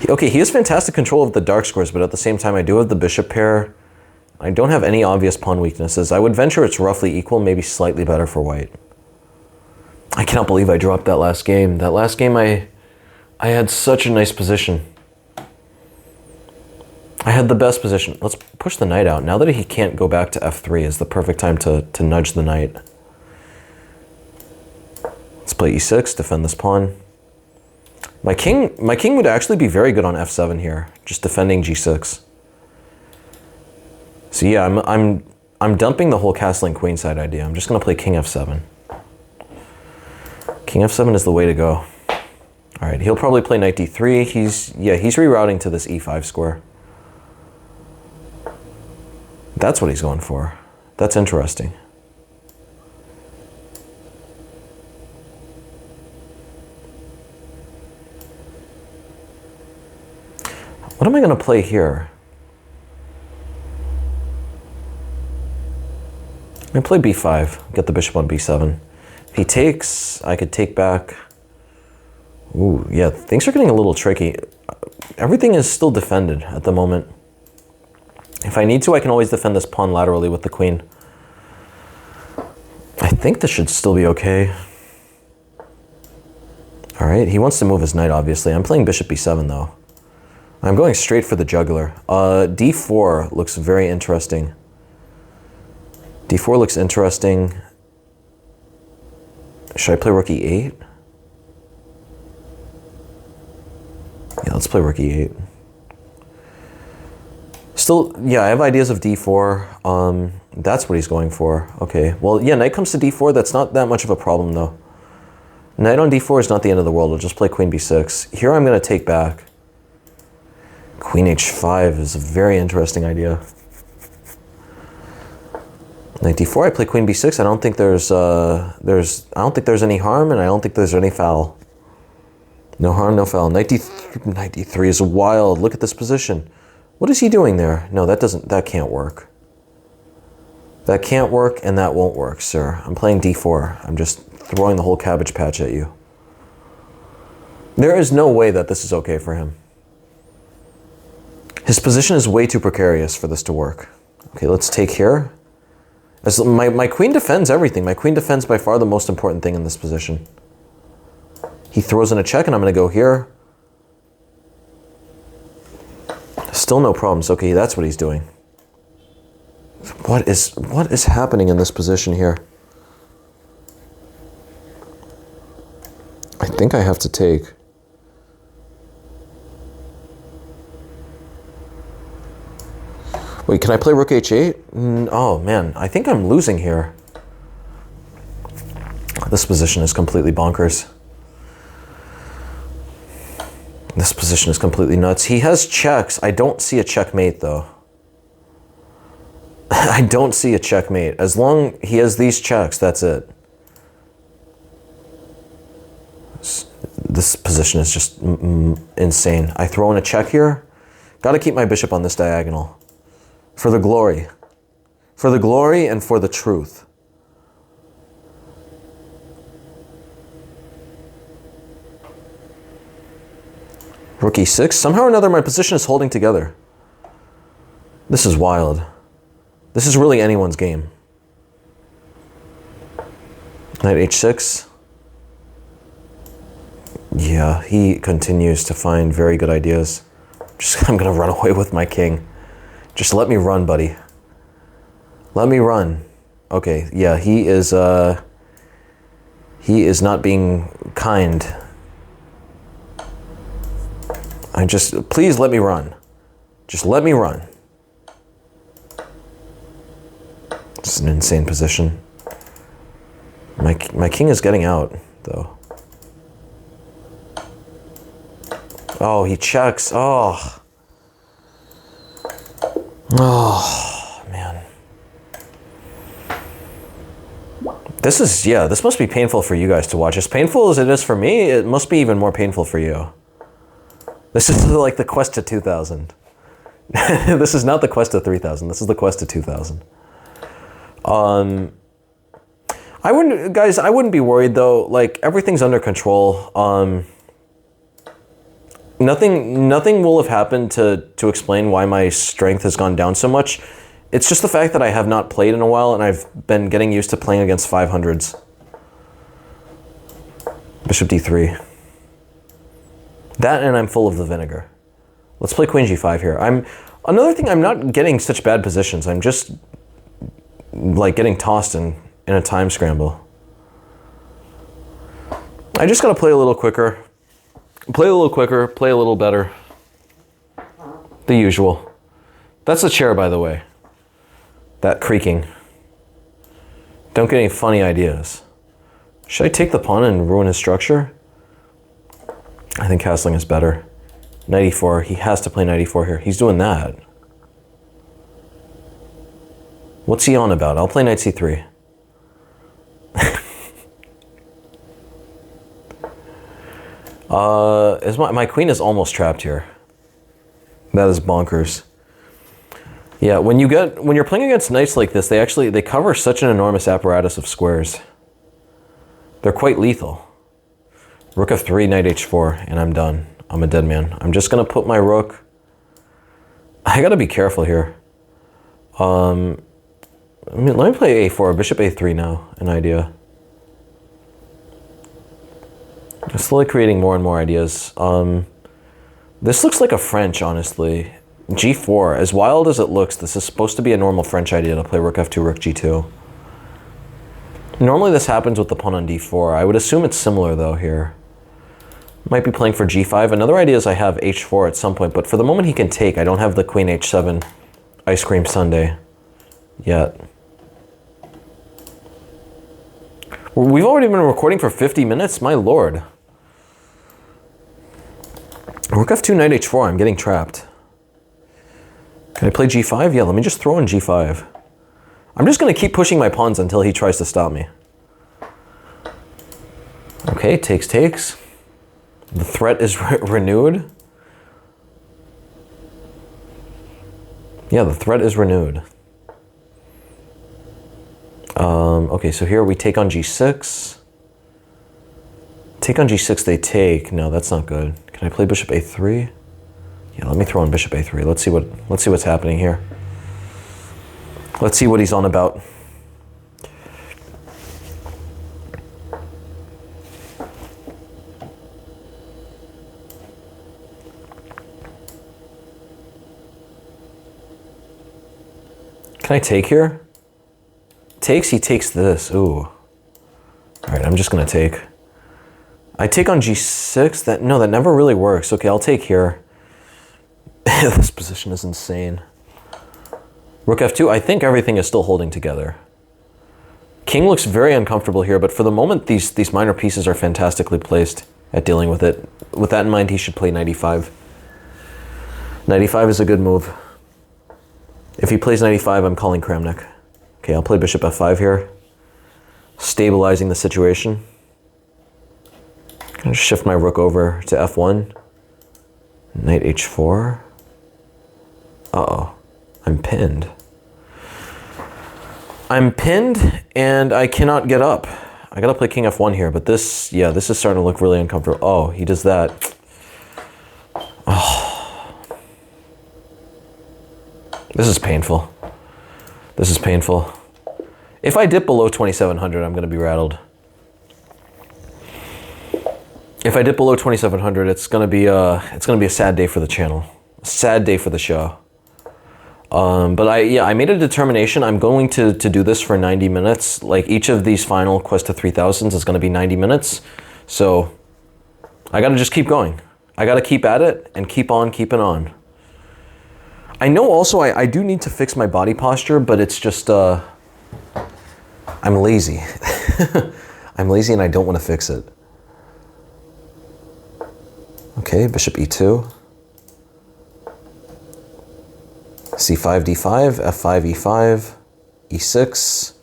Okay, he has fantastic control of the dark squares, but at the same time I do have the bishop pair. I don't have any obvious pawn weaknesses. I would venture it's roughly equal, maybe slightly better for white. I cannot believe I dropped that last game. That last game I had such a nice position. I had the best position. Let's push the knight out. Now that he can't go back to f3 is the perfect time to nudge the knight. Let's play e6, defend this pawn. My king would actually be very good on f7 here, just defending g6. So yeah, I'm dumping the whole castling queenside idea. I'm just gonna play king f7. King f7 is the way to go. All right, he'll probably play knight d3. He's rerouting to this e5 square. That's what he's going for. That's interesting. What am I going to play here? I'm going to play b5, get the bishop on b7. If he takes, I could take back. Ooh, yeah, things are getting a little tricky. Everything is still defended at the moment. If I need to, I can always defend this pawn laterally with the queen. I think this should still be okay. All right, he wants to move his knight, obviously. I'm playing bishop b7, though. I'm going straight for the jugular. d4 looks very interesting. d4 looks interesting. Should I play rook e8? Yeah, let's play rook e8. Still, yeah, I have ideas of d4. That's what he's going for. Okay, well, yeah, knight comes to d4. That's not that much of a problem, though. Knight on d4 is not the end of the world. I'll just play queen b6. Here I'm going to take back. Queen h5 is a very interesting idea. Knight d4, I play queen b6. I don't think there's any harm, and I don't think there's any foul. No harm, no foul. Knight d3 is wild. Look at this position. What is he doing there? No, that can't work. That can't work, and that won't work, sir. I'm playing d4. I'm just throwing the whole cabbage patch at you. There is no way that this is okay for him. His position is way too precarious for this to work. Okay, let's take here. As my queen defends everything. My queen defends by far the most important thing in this position. He throws in a check, and I'm going to go here. Still no problems. Okay, that's what he's doing. What is happening in this position here? I think I have to take. Wait, can I play rook h8? Oh man, I think I'm losing here. This position is completely bonkers. This position is completely nuts. He has checks. I don't see a checkmate though. I don't see a checkmate. As long he has these checks, that's it. This position is just insane. I throw in a check here. Got to keep my bishop on this diagonal. For the glory. For the glory and for the truth. Rook e6. Somehow or another, my position is holding together. This is wild. This is really anyone's game. Knight h6. Yeah, he continues to find very good ideas. I'm going to run away with my king. Just let me run, buddy. Let me run. Okay, yeah, he is not being kind. Please let me run. Just let me run. This is an insane position. My king is getting out, though. Oh, he checks. Oh. Oh, man. This must be painful for you guys to watch. As painful as it is for me, it must be even more painful for you. This is like the quest to 2000. This is not the quest to 3000. This is the quest to 2000. I wouldn't be worried though. Like, everything's under control. Nothing will have happened to explain why my strength has gone down so much. It's just the fact that I have not played in a while, and I've been getting used to playing against 500s. Bishop d3. That, and I'm full of the vinegar. Let's play queen g5 here. Another thing, I'm not getting such bad positions. I'm just like getting tossed in a time scramble. I just gotta play a little quicker. Play a little quicker, play a little better. The usual. That's the chair, by the way. That creaking. Don't get any funny ideas. Should I take the pawn and ruin his structure? I think castling is better. Knight e4, he has to play knight e4 here. He's doing that. What's he on about? I'll play knight c3. My queen is almost trapped here. That is bonkers. Yeah, when you're playing against knights like this, they cover such an enormous apparatus of squares. They're quite lethal. Rook f3, knight h4, and I'm done. I'm a dead man. I'm just gonna put my rook. I gotta be careful here. Let me play a4, bishop a3 now, an idea. I'm slowly creating more and more ideas. This looks like a French, honestly. g4, as wild as it looks, this is supposed to be a normal French idea to play rook f2, rook g2. Normally this happens with the pawn on d4. I would assume it's similar though here. Might be playing for g5. Another idea is I have h4 at some point, but for the moment he can take. I don't have the queen h7 ice cream sundae yet. We've already been recording for 50 minutes? My lord. Rook f2, knight h4, I'm getting trapped. Can I play g5? Yeah, let me just throw in g5. I'm just gonna keep pushing my pawns until he tries to stop me. Okay, takes. The threat is renewed. Yeah, the threat is renewed. Okay, so here we take on g6. Take on g6, they take. No, that's not good. Can I play bishop a3? Yeah, let me throw in bishop a3. Let's see what's happening here. Let's see what he's on about. Can I take here? Takes, he takes this. Ooh. All right, I'm just gonna take. I take on g6. That never really works. Okay, I'll take here. This position is insane. Rook f2. I think everything is still holding together. King looks very uncomfortable here, but for the moment, these minor pieces are fantastically placed at dealing with it. With that in mind, he should play knight e5. Knight e5 is a good move. If he plays knight e5, I'm calling Kramnik. Okay, I'll play bishop f5 here, stabilizing the situation. I'm gonna shift my rook over to f1. Knight h4. Uh-oh, I'm pinned. I'm pinned and I cannot get up. I gotta play king f1 here, but this is starting to look really uncomfortable. Oh, he does that. Oh. This is painful. This is painful. If I dip below 2,700, I'm gonna be rattled. If I dip below 2,700, it's gonna be a sad day for the channel. A sad day for the show. But I made a determination. I'm going to do this for 90 minutes. Like each of these final Quest to 3000s is gonna be 90 minutes. So I gotta just keep going. I gotta keep at it and keep on keeping on. I know also I do need to fix my body posture, but it's just, I'm lazy. I'm lazy and I don't want to fix it. Okay, bishop e2. c5, d5, f5, e5, e6.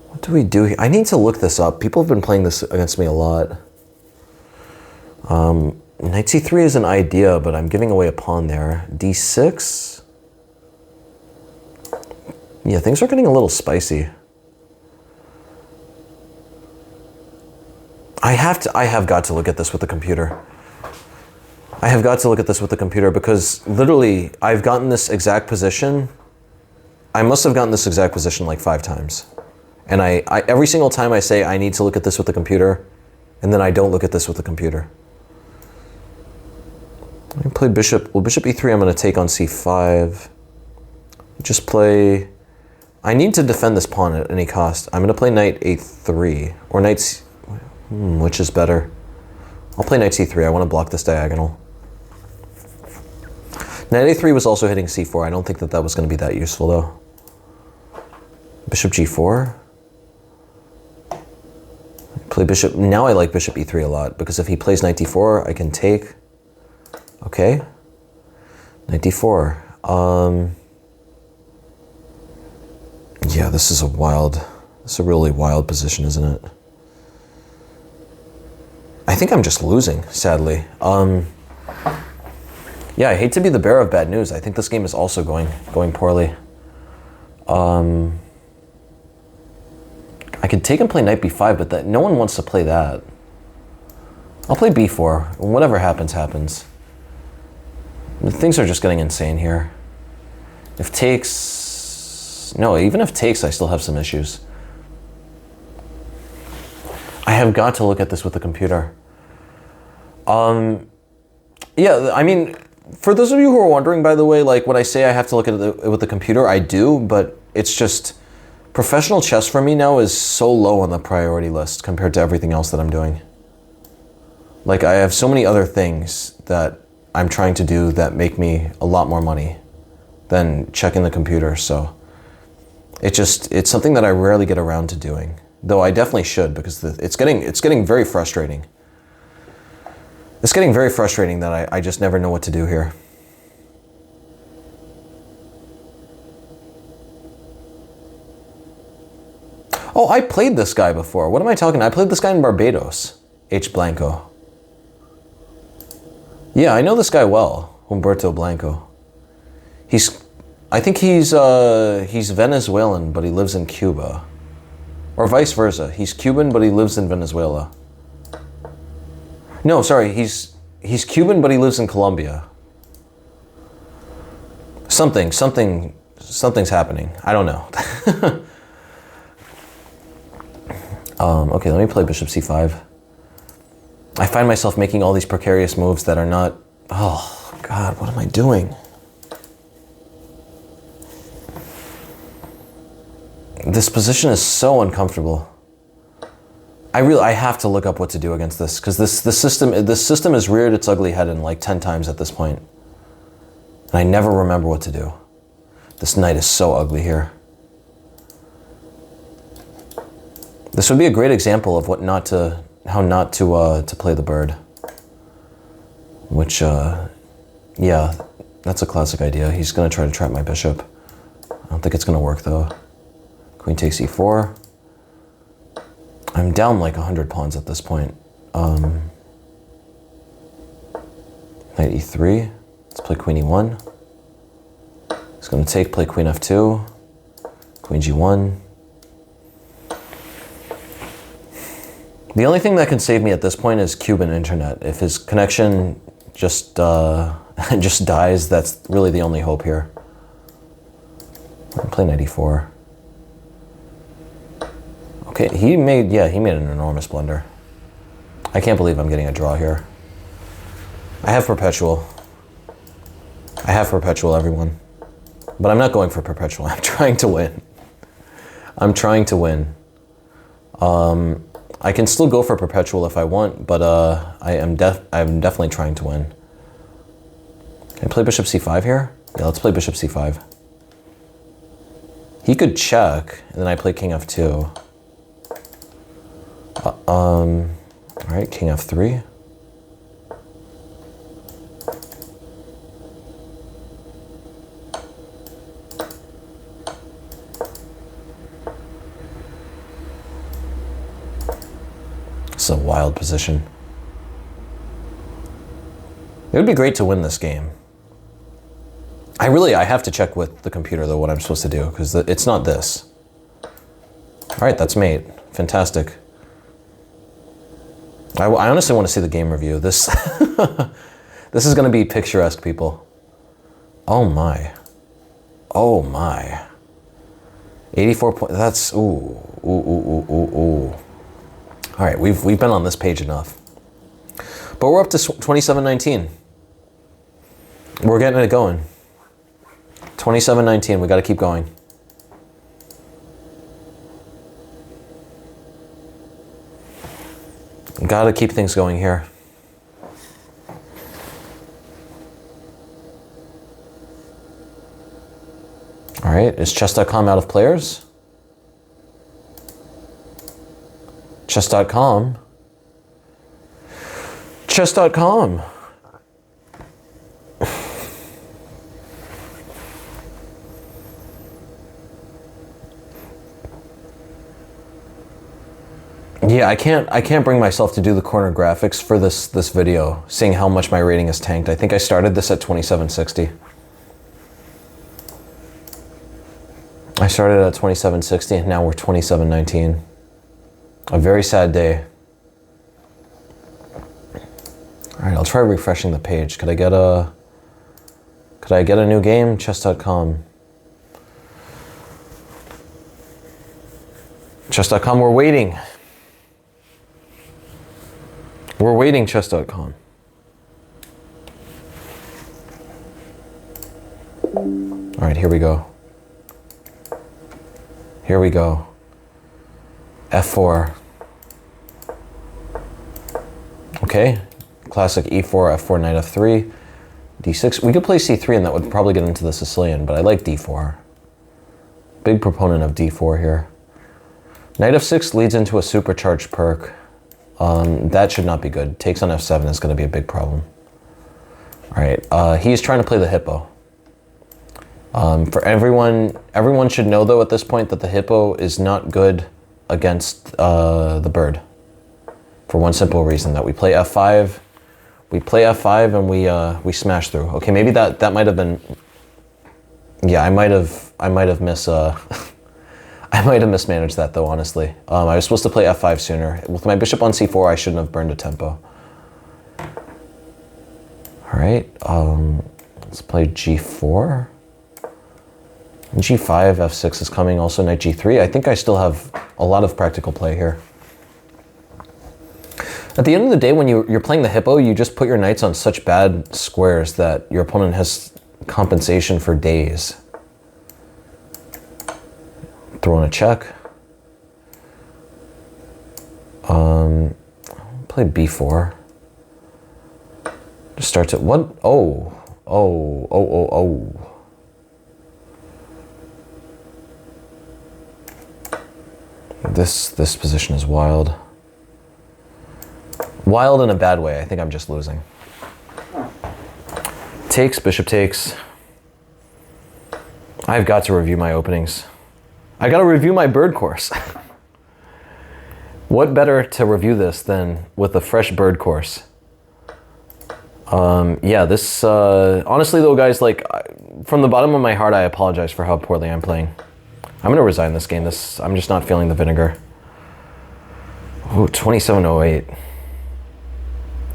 What do we do here? I need to look this up. People have been playing this against me a lot. Knight c3 is an idea, but I'm giving away a pawn there. d6. Yeah, things are getting a little spicy. I have got to look at this with the computer. I have got to look at this with the computer because literally I've gotten this exact position. I must have gotten this exact position like 5 times. And I every single time I say I need to look at this with the computer, and then I don't look at this with the computer. Let me play bishop. Well, bishop e3 I'm going to take on c5. Just play... I need to defend this pawn at any cost. I'm going to play knight a3. Or knight c... which is better? I'll play knight c3. I want to block this diagonal. Knight a3 was also hitting c4. I don't think that that was going to be that useful, though. Bishop g4. Play bishop. Now I like bishop e3 a lot, because if he plays knight d4, I can take... Okay. Knight d4. Yeah, this is a really wild position, isn't it? I think I'm just losing, sadly. Yeah, I hate to be the bearer of bad news. I think this game is also going poorly. I could take and play knight b5, but no one wants to play that. I'll play b4. Whatever happens, happens. Things are just getting insane here. If takes... No, even if takes, I still have some issues. I have got to look at this with the computer. Yeah, I mean, for those of you who are wondering, by the way, like when I say I have to look at it with the computer, I do, but it's just... Professional chess for me now is so low on the priority list compared to everything else that I'm doing. Like, I have so many other things that I'm trying to do that make me a lot more money than checking the computer, so it's something that I rarely get around to doing. Though I definitely should, because it's getting very frustrating. It's getting very frustrating that I just never know what to do here. Oh, I played this guy before. What am I talking? I played this guy in Barbados. H. Blanco. Yeah, I know this guy well. Humberto Blanco. I think he's Venezuelan, but he lives in Cuba. Or vice versa. He's Cuban, but he lives in Venezuela. No, sorry, he's Cuban, but he lives in Colombia. Something's happening. I don't know. Okay, let me play bishop c5. I find myself making all these precarious moves that are not... Oh, God, what am I doing? This position is so uncomfortable. I have to look up what to do against this, because this system has reared its ugly head in like 10 times at this point. And I never remember what to do. This knight is so ugly here. This would be a great example of how not to play the bird. Which, yeah, that's a classic idea. He's going to try to trap my bishop. I don't think it's going to work, though. Queen takes e4. I'm down like 100 pawns at this point. Knight e3. Let's play queen e1. He's going to play queen f2. Queen g1. The only thing that can save me at this point is Cuban internet. If his connection just just dies, that's really the only hope here. I'll play knight e4. Okay, he made an enormous blunder. I can't believe I'm getting a draw here. I have perpetual. Everyone. But I'm not going for perpetual. I'm trying to win. I can still go for perpetual if I want, but I'm definitely trying to win. Can I play bishop c5 here? Yeah, let's play bishop c5. He could check, and then I play king f2. All right, king f3. It's a wild position. It would be great to win this game. I have to check with the computer, though, what I'm supposed to do, because it's not this. All right, that's mate. Fantastic. I honestly want to see the game review. This this is going to be picturesque, people. Oh my. Oh my. 84 points. That's ooh. All right, we've been on this page enough. But we're up to 2719. We're getting it going. 27-19, we got to keep going. Got to keep things going here. All right, is chess.com out of players? Chess.com. Chess.com. Yeah, I can't bring myself to do the corner graphics for this video, seeing how much my rating has tanked. I think I started this at 2760. I started at 2760 and now we're 2719. A very sad day. All right, I'll try refreshing the page. Could I get a new game? Chess.com. Chess.com, we're waiting. We're waiting, chess.com. All right, here we go. Here we go. F4. Okay, classic E4, F4, knight F3, D6. We could play C3 and that would probably get into the Sicilian, but I like D4. Big proponent of D4 here. Knight F6 leads into a supercharged perk. That should not be good. Takes on F7 is going to be a big problem. All right, he's trying to play the hippo. For everyone should know though at this point that the hippo is not good against the bird. For one simple reason, that we play F5, and we smash through. Okay, maybe that might have been. Yeah, I might have mismanaged that though, honestly. I was supposed to play F5 sooner. With my bishop on C4, I shouldn't have burned a tempo. All right, let's play G4. G5, F6 is coming, also knight G3. I think I still have a lot of practical play here. At the end of the day, when you're playing the hippo, you just put your knights on such bad squares that your opponent has compensation for days. Throw in a check. Play B4. Just starts at what? Oh. This position is wild. Wild in a bad way. I think I'm just losing. Takes, bishop takes. I've got to review my openings. I got to review my bird course. What better to review this than with a fresh bird course? Yeah, this, honestly though, guys, like, from the bottom of my heart, I apologize for how poorly I'm playing. I'm going to resign this game. I'm just not feeling the vinegar. Oh, 2708.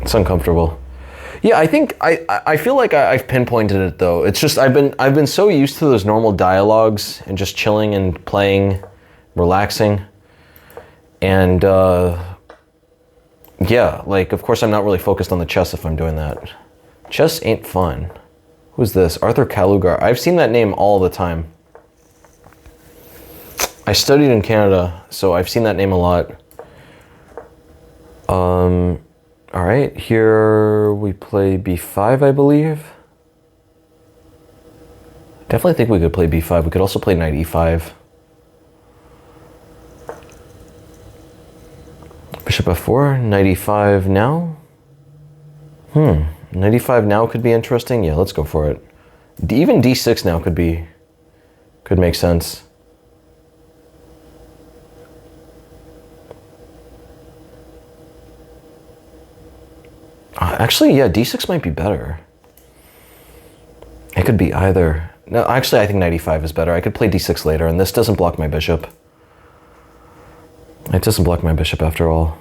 It's uncomfortable. Yeah, I think I feel like I've pinpointed it though. It's just I've been so used to those normal dialogues and just chilling and playing, relaxing, and yeah, like of course I'm not really focused on the chess if I'm doing that. Chess ain't fun. Who's this? Arthur Kalugar. I've seen that name all the time. I studied in Canada, so I've seen that name a lot. All right, here we play B5, I believe. Definitely think we could play B5. We could also play knight E5. Bishop F4, knight E5 now. Knight E5 now could be interesting. Yeah, let's go for it. Even D6 now could make sense. Actually, yeah, D6 might be better. It could be either. No, actually, I think knight E5 is better. I could play D6 later, and this doesn't block my bishop. It doesn't block my bishop after all.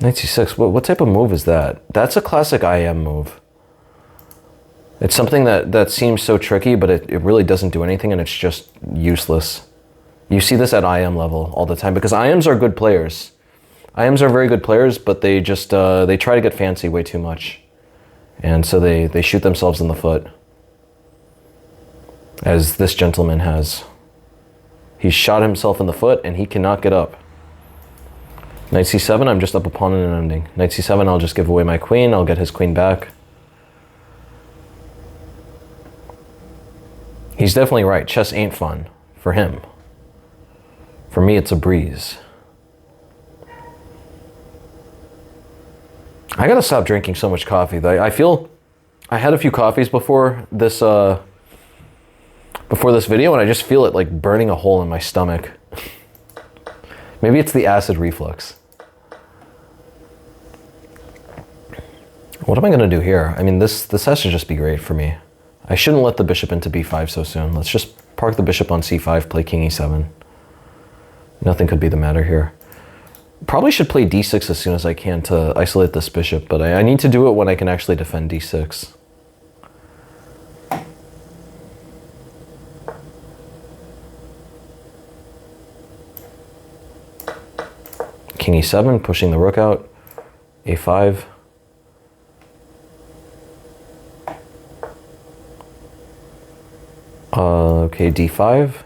Knight C6, what type of move is that? That's a classic IM move. It's something that seems so tricky, but it really doesn't do anything, and it's just useless. You see this at IM level all the time, because IMs are good players. IMs are very good players, but they just they try to get fancy way too much, and so they shoot themselves in the foot, as this gentleman has. He shot himself in the foot, and he cannot get up. Knight c7, I'm just up a pawn and an ending. Knight c7, I'll just give away my queen. I'll get his queen back. He's definitely right. Chess ain't fun for him. For me, it's a breeze. I gotta stop drinking so much coffee. I feel I had a few coffees before this video, and I just feel it like burning a hole in my stomach. Maybe it's the acid reflux. What am I gonna do here? I mean, this has to just be great for me. I shouldn't let the bishop into b5 so soon. Let's just park the bishop on c5, play king e7. Nothing could be the matter here. Probably should play d6 as soon as I can to isolate this bishop, but I need to do it when I can actually defend d6. King e7, pushing the rook out. a5. Okay, d5.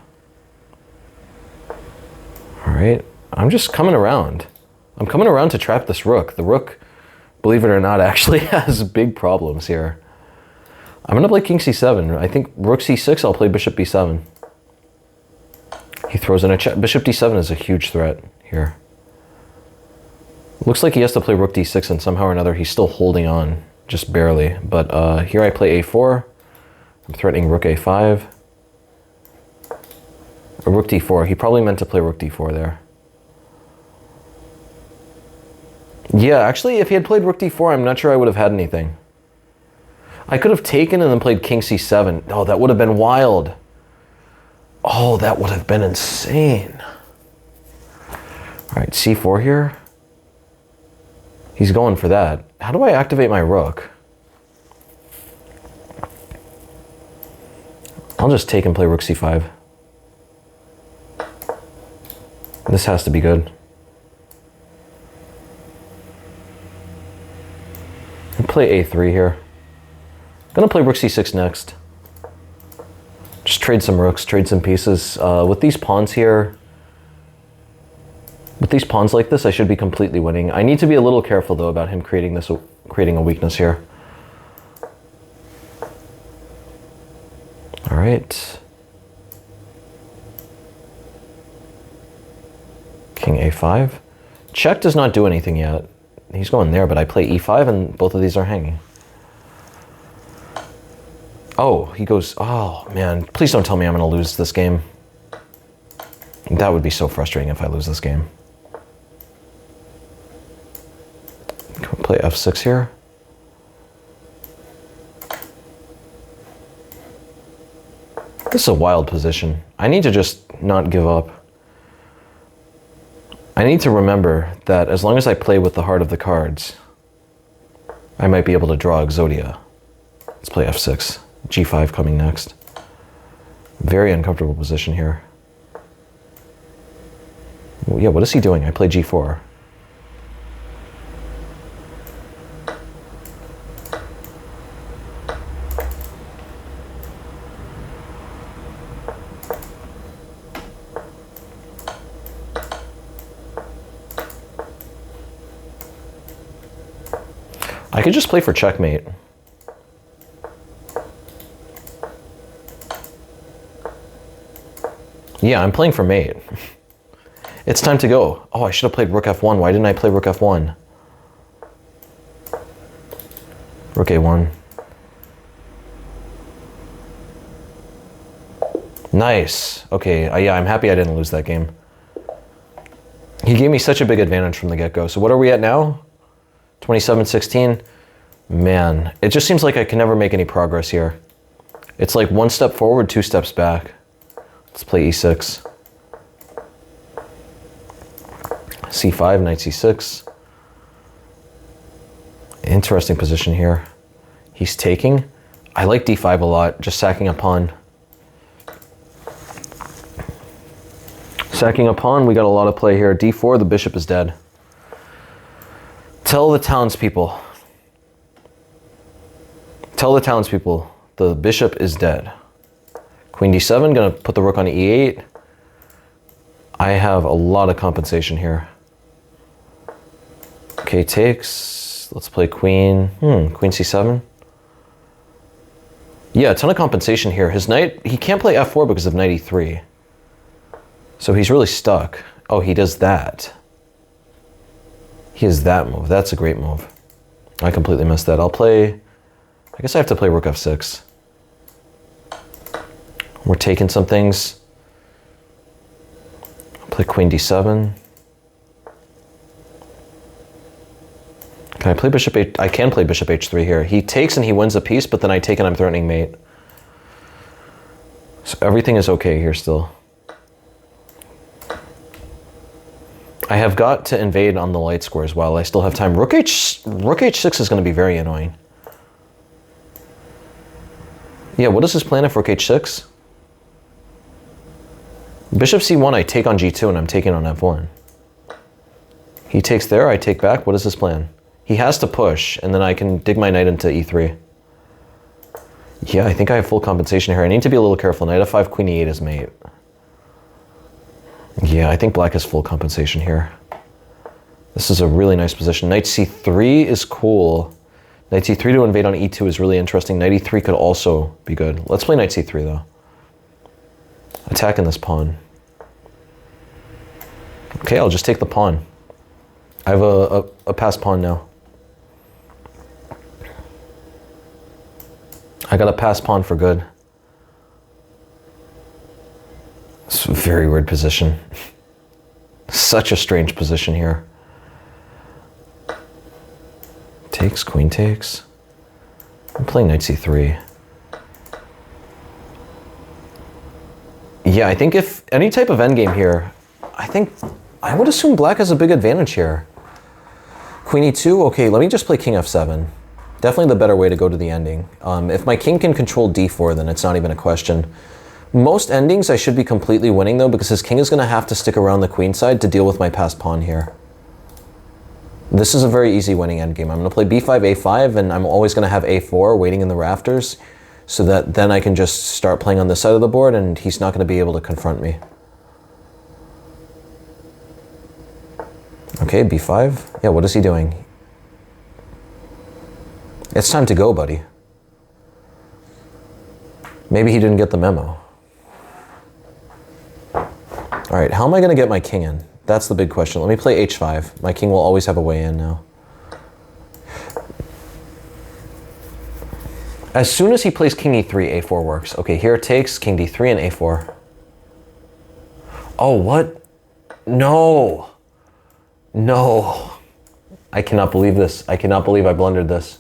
All right, I'm just coming around. I'm coming around to trap this rook. The rook, believe it or not, actually has big problems here. I'm gonna play king c7. I think rook c6, I'll play bishop b7. He throws in a check. Bishop d7 is a huge threat here. Looks like he has to play rook d6, and somehow or another he's still holding on, just barely. But here I play a4. I'm threatening rook a5. Or rook d4. He probably meant to play rook d4 there. Yeah, actually, if he had played rook d4, I'm not sure I would have had anything. I could have taken and then played king c7. Oh, that would have been wild. Oh, that would have been insane. All right, c4 here. He's going for that. How do I activate my rook? I'll just take and play rook c5. This has to be good. I'll play a3 here. I'm gonna play rook c6 next. Just trade some rooks, trade some pieces. With these pawns here, with these pawns like this, I should be completely winning. I need to be a little careful though about him creating a weakness here. All right. King a5. Check does not do anything yet. He's going there, but I play e5 and both of these are hanging. Oh, he goes, oh man, please don't tell me I'm gonna lose this game. That would be so frustrating if I lose this game. Can we play f6 here? This is a wild position. I need to just not give up. I need to remember that as long as I play with the heart of the cards, I might be able to draw Exodia. Let's play f6. g5 coming next. Very uncomfortable position here. Well, yeah, what is he doing? I play g4. I could just play for checkmate. Yeah, I'm playing for mate. It's time to go. Oh, I should have played rook f1. Why didn't I play rook f1? Rook a1. Nice. Okay, yeah, I'm happy I didn't lose that game. He gave me such a big advantage from the get-go. So what are we at now? 27-16. Man, it just seems like I can never make any progress here. It's like one step forward, two steps back. Let's play e6. c5, knight c6. Interesting position here. He's taking. I like d5 a lot, just sacking a pawn. Sacking a pawn, we got a lot of play here. d4, the bishop is dead. Tell the townspeople. Tell the townspeople the bishop is dead. Queen d7, gonna put the rook on e8. I have a lot of compensation here. Okay, takes. Let's play queen. Queen c7. Yeah, a ton of compensation here. His knight, he can't play f4 because of knight e3. So he's really stuck. Oh, he does that. He has that move. That's a great move. I completely missed that. I'll play, I guess I have to play rook f6. We're taking some things. I'll play queen d7. Can I play bishop h? I can play bishop h3 here. He takes and he wins a piece, but then I take and I'm threatening mate. So everything is okay here still. I have got to invade on the light squares while I still have time. Rook h6 is going to be very annoying. Yeah, what is his plan if rook h6? Bishop c1, I take on g2 and I'm taking on f1. He takes there, I take back. What is his plan? He has to push, and then I can dig my knight into e3. Yeah, I think I have full compensation here. I need to be a little careful. Knight f5, queen e8 is mate. Yeah, I think black has full compensation here. This is a really nice position. Knight c3 is cool. Knight c3 to invade on e2 is really interesting. Knight e3 could also be good. Let's play knight c3 though. Attacking this pawn. Okay, I'll just take the pawn. I have a passed pawn now. I got a passed pawn for good. It's a very weird position. Such a strange position here. Takes, queen takes. I'm playing knight c3. Yeah, I think if any type of endgame here, I would assume black has a big advantage here. Queen e2, okay, let me just play king f7. Definitely the better way to go to the ending. If my king can control d4, then it's not even a question. Most endings I should be completely winning though, because his king is going to have to stick around the queen side to deal with my passed pawn here. This is a very easy winning endgame. I'm going to play b5, a5, and I'm always going to have a4 waiting in the rafters, so that then I can just start playing on this side of the board and he's not going to be able to confront me. Okay, b5. Yeah, what is he doing? It's time to go, buddy. Maybe he didn't get the memo. All right, how am I going to get my king in? That's the big question. Let me play h5. My king will always have a way in now. As soon as he plays king e3, a4 works. Okay, here it takes king d3 and a4. Oh, what? No. No. I cannot believe this. I cannot believe I blundered this.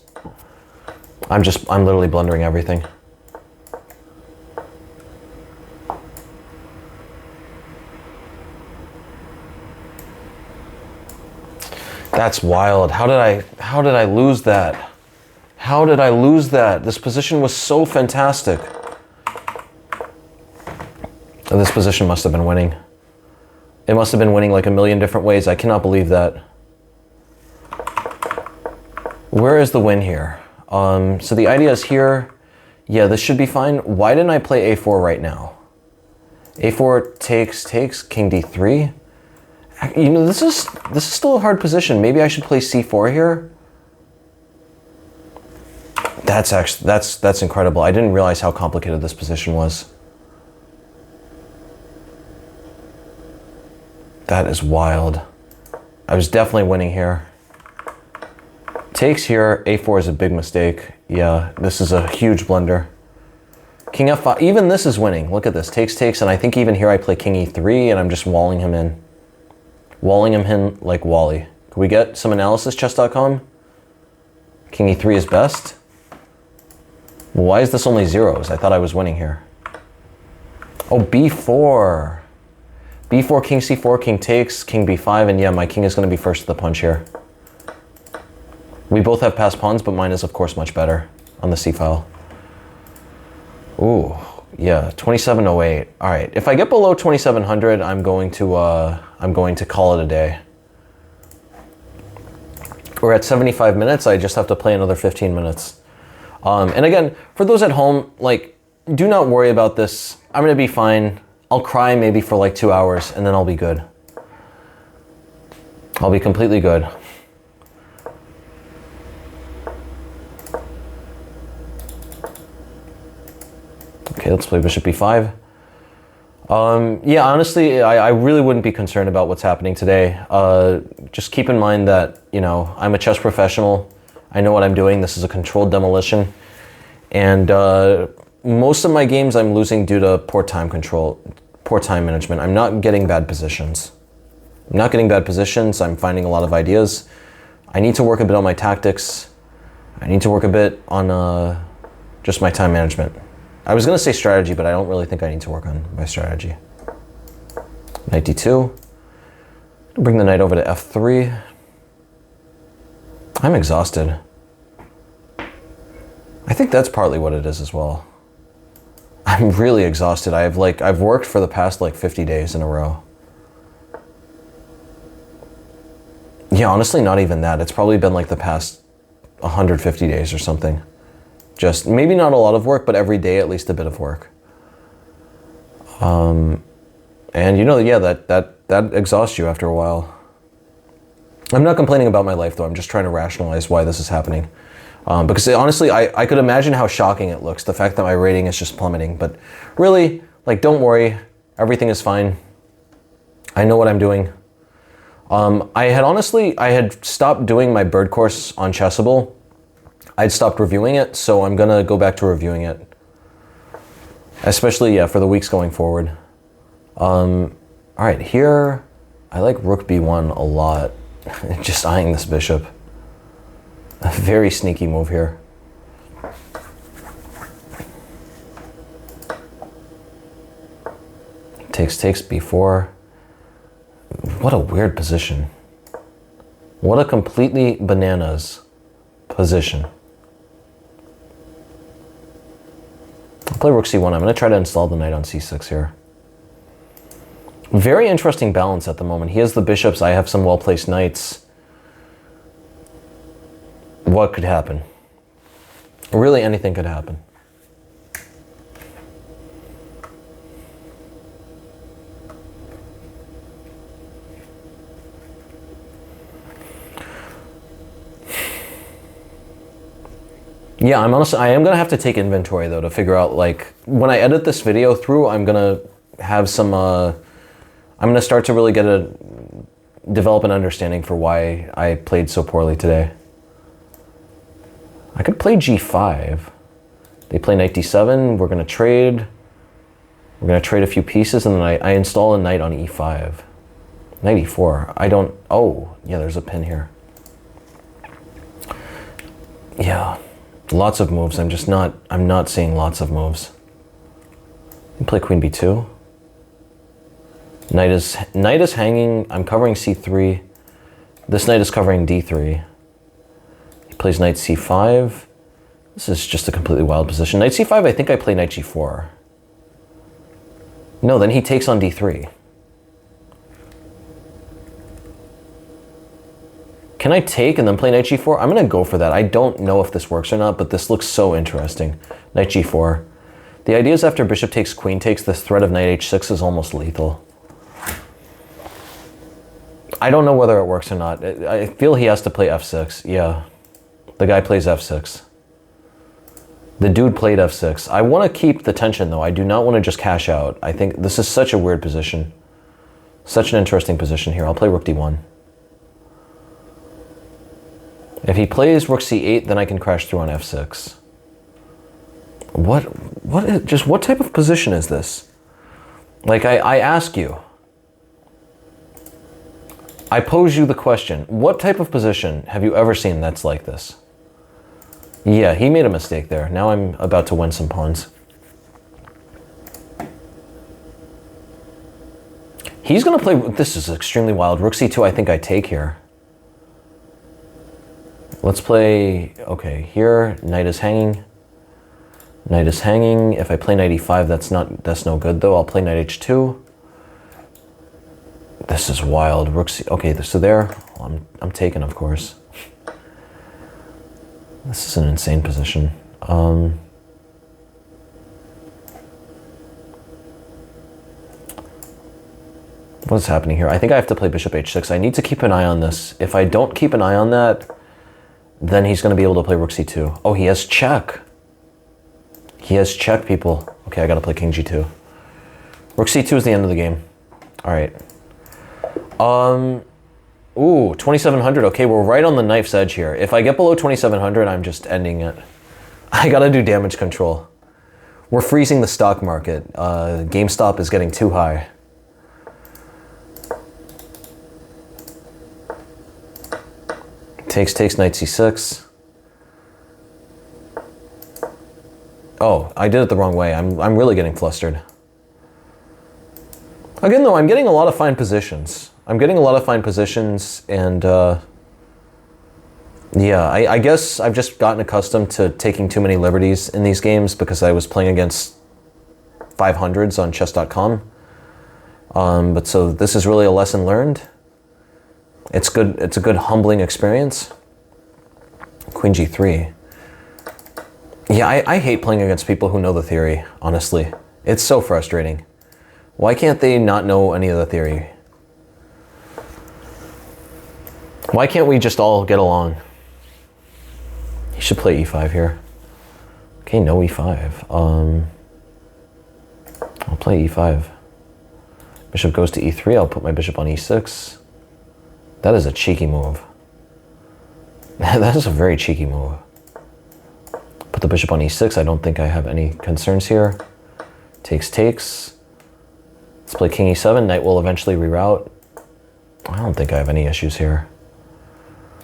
I'm literally blundering everything. That's wild. How did I lose that? How did I lose that? This position was so fantastic. This position must have been winning. It must have been winning like a million different ways. I cannot believe that. Where is the win here? So the idea is here. Yeah, this should be fine. Why didn't I play a4 right now? a4 takes, king d3. You know, this is still a hard position. Maybe I should play c4 here. That's incredible. I didn't realize how complicated this position was. That is wild. I was definitely winning here. Takes here, a4 is a big mistake. Yeah, this is a huge blunder. King f5, even this is winning. Look at this, takes, and I think even here I play king e3 and I'm just walling him in. Walling him in like Wally. Can we get some analysis, chess.com? King e3 is best. Well, why is this only zeros? I thought I was winning here. Oh, b4. b4, king c4, king takes, king b5, and yeah, my king is going to be first to the punch here. We both have passed pawns, but mine is, of course, much better on the c file. Ooh, yeah, 2708. All right, if I get below 2700, I'm going to call it a day. We're at 75 minutes. I just have to play another 15 minutes. And again, for those at home, like, do not worry about this. I'm going to be fine. I'll cry maybe for like 2 hours and then I'll be good. I'll be completely good. Okay, let's play bishop b5. Yeah, honestly, I really wouldn't be concerned about what's happening today. Just keep in mind that, you know, I'm a chess professional. I know what I'm doing. This is a controlled demolition. And most of my games I'm losing due to poor time control, poor time management. I'm not getting bad positions. I'm finding a lot of ideas. I need to work a bit on my tactics. I need to work a bit on just my time management. I was going to say strategy, but I don't really think I need to work on my strategy. Knight d2. Bring the knight over to f3. I'm exhausted. I think that's partly what it is as well. I'm really exhausted. I've worked for the past like 50 days in a row. Yeah, honestly, not even that. It's probably been like the past 150 days or something. Just maybe not a lot of work, but every day at least a bit of work. And you know, yeah, that exhausts you after a while. I'm not complaining about my life though. I'm just trying to rationalize why this is happening. Because honestly, I could imagine how shocking it looks, the fact that my rating is just plummeting. But really, like, don't worry. Everything is fine. I know what I'm doing. I had stopped doing my bird course on Chessable. I'd stopped reviewing it, so I'm gonna go back to reviewing it. Especially, yeah, for the weeks going forward. All right, here, I like rook b1 a lot. Just eyeing this bishop. A very sneaky move here. Takes b4. What a weird position. What a completely bananas position. I'll play rook c1. I'm going to try to install the knight on c6 here. Very interesting balance at the moment. He has the bishops. I have some well-placed knights. What could happen? Really, anything could happen. Yeah, I am gonna have to take inventory though to figure out, like, when I edit this video through, I'm gonna have some, I'm gonna start to really develop an understanding for why I played so poorly today. I could play g5. They play knight d7, we're gonna trade. We're gonna trade a few pieces and then I install a knight on e5. Knight e4, oh, yeah, there's a pin here. Yeah. Lots of moves. I'm not seeing lots of moves. You play queen b2. Knight is hanging. I'm covering c3. This knight is covering d3. He plays knight c5. This is just a completely wild position. Knight c5, I think I play knight g4. No, then he takes on d3. Can I take and then play knight g4? I'm going to go for that. I don't know if this works or not, but this looks so interesting. Knight g4. The idea is after bishop takes, queen takes, this threat of knight h6 is almost lethal. I don't know whether it works or not. I feel he has to play f6. Yeah. The guy plays f6. The dude played f6. I want to keep the tension, though. I do not want to just cash out. I think this is such a weird position. Such an interesting position here. I'll play rook d1. If he plays rook c8, then I can crash through on f6. What type of position is this? Like, I ask you. I pose you the question. What type of position have you ever seen that's like this? Yeah, he made a mistake there. Now I'm about to win some pawns. He's going to play... This is extremely wild. Rook c2, I think I take here. Let's play... Okay, here, knight is hanging. Knight is hanging. If I play knight e5, that's no good, though. I'll play knight h2. This is wild. Rook c... Okay, so there... I'm taken, of course. This is an insane position. What is happening here? I think I have to play bishop h6. I need to keep an eye on this. If I don't keep an eye on that, then he's going to be able to play rook c2. Oh, he has check. He has check, people. Okay, I got to play king g2. Rook c2 is the end of the game. All right. Ooh, 2700. Okay, we're right on the knife's edge here. If I get below 2700, I'm just ending it. I got to do damage control. We're freezing the stock market. GameStop is getting too high. Takes, knight c6. Oh, I did it the wrong way. I'm really getting flustered. Again, though, I'm getting a lot of fine positions. And yeah, I guess I've just gotten accustomed to taking too many liberties in these games because I was playing against 500s on chess.com. But so this is really a lesson learned. It's good. It's a good humbling experience. Queen g3. Yeah, I hate playing against people who know the theory, honestly. It's so frustrating. Why can't they not know any of the theory? Why can't we just all get along? He should play e5 here. Okay, no e5. I'll play e5. Bishop goes to e3. I'll put my bishop on e6. That is a cheeky move. That is a very cheeky move. Put the bishop on e6. I don't think I have any concerns here. Takes. Let's play king e7. Knight will eventually reroute. I don't think I have any issues here.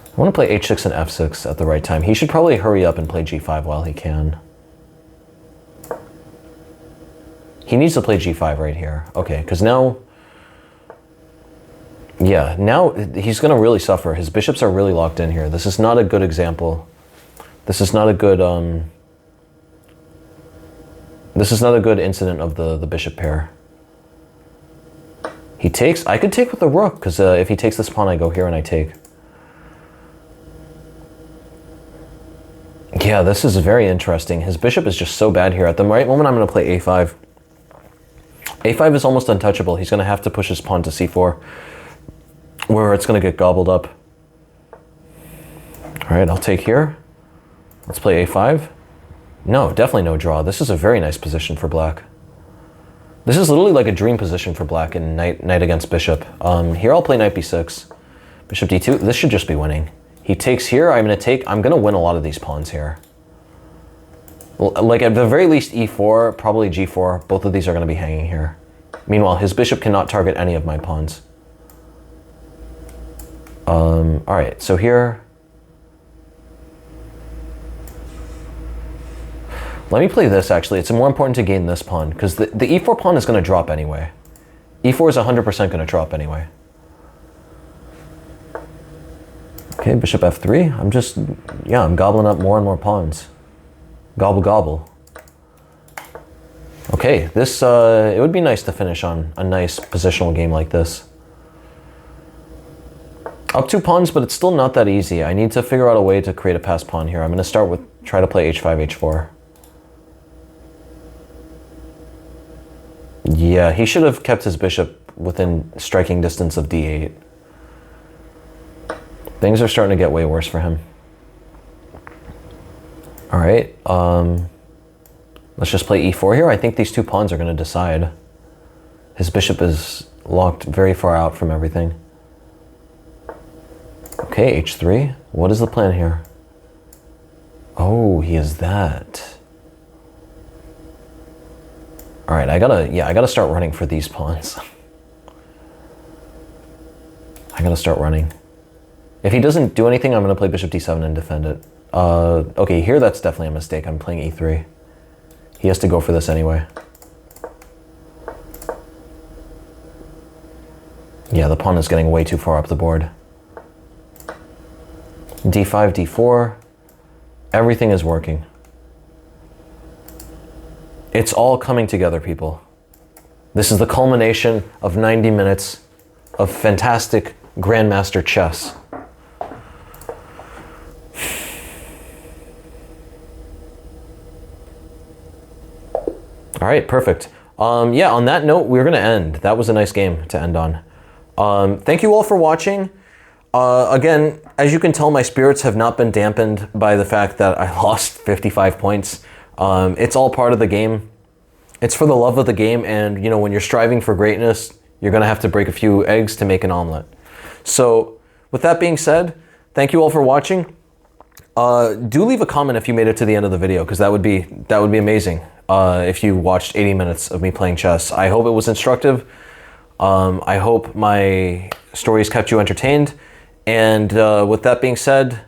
I want to play h6 and f6 at the right time. He should probably hurry up and play g5 while he can. He needs to play g5 right here. Okay, because now... Yeah, now he's going to really suffer. His bishops are really locked in here. This is not a good example. This is not a good incident of the bishop pair. He takes. I could take with the rook, because if he takes this pawn, I go here and I take. Yeah, this is very interesting. His bishop is just so bad here. At the right moment, I'm going to play a5. a5 is almost untouchable. He's going to have to push his pawn to c4, where it's going to get gobbled up. All right, I'll take here. Let's play a5. No, definitely no draw. This is a very nice position for black. This is literally like a dream position for black in knight against bishop. Here I'll play knight b6. Bishop d2. This should just be winning. He takes here. I'm going to win a lot of these pawns here. Like at the very least e4, probably g4. Both of these are going to be hanging here. Meanwhile, his bishop cannot target any of my pawns. All right, so here, let me play this actually. It's more important to gain this pawn because the e4 pawn is going to drop anyway. e4 is 100% going to drop anyway. Okay, bishop f3. I'm gobbling up more and more pawns. Gobble, gobble. Okay, this, it would be nice to finish on a nice positional game like this. Up 2 pawns, but it's still not that easy. I need to figure out a way to create a passed pawn here. I'm going to start with, try to play h5, h4. Yeah, he should have kept his bishop within striking distance of d8. Things are starting to get way worse for him. All right, let's just play e4 here. I think these 2 pawns are going to decide. His bishop is locked very far out from everything. Okay, h3. What is the plan here? Oh, he is that. All right, I gotta start running for these pawns. I gotta start running. If he doesn't do anything, I'm gonna play bishop d7 and defend it. Okay, here that's definitely a mistake. I'm playing e3. He has to go for this anyway. Yeah, the pawn is getting way too far up the board. d5, d4. Everything is working. It's all coming together, people. This is the culmination of 90 minutes of fantastic Grandmaster chess. All right, perfect. Yeah, on that note, we're going to end. That was a nice game to end on. Thank you all for watching. Again, as you can tell, my spirits have not been dampened by the fact that I lost 55 points. It's all part of the game. It's for the love of the game, and you know, when you're striving for greatness, you're going to have to break a few eggs to make an omelet. So, with that being said, thank you all for watching. Do leave a comment if you made it to the end of the video, because that would be amazing. If you watched 80 minutes of me playing chess. I hope it was instructive. I hope my stories kept you entertained. And with that being said,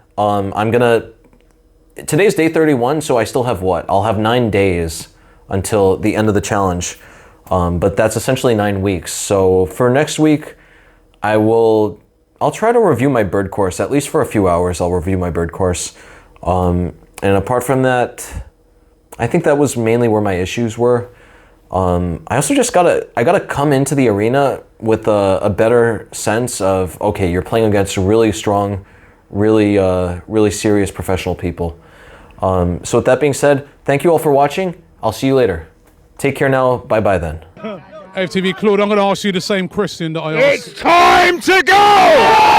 today's day 31, so I still have what? I'll have 9 days until the end of the challenge. But that's essentially 9 weeks. So for next week, I'll try to review my bird course. At least for a few hours, I'll review my bird course. And apart from that, I think that was mainly where my issues were. I also just gotta come into the arena with a better sense of, okay, you're playing against really strong, really serious professional people. So with that being said, thank you all for watching. I'll see you later. Take care now. Bye-bye then. FTV Claude, I'm going to ask you the same question that I asked. It's time to go!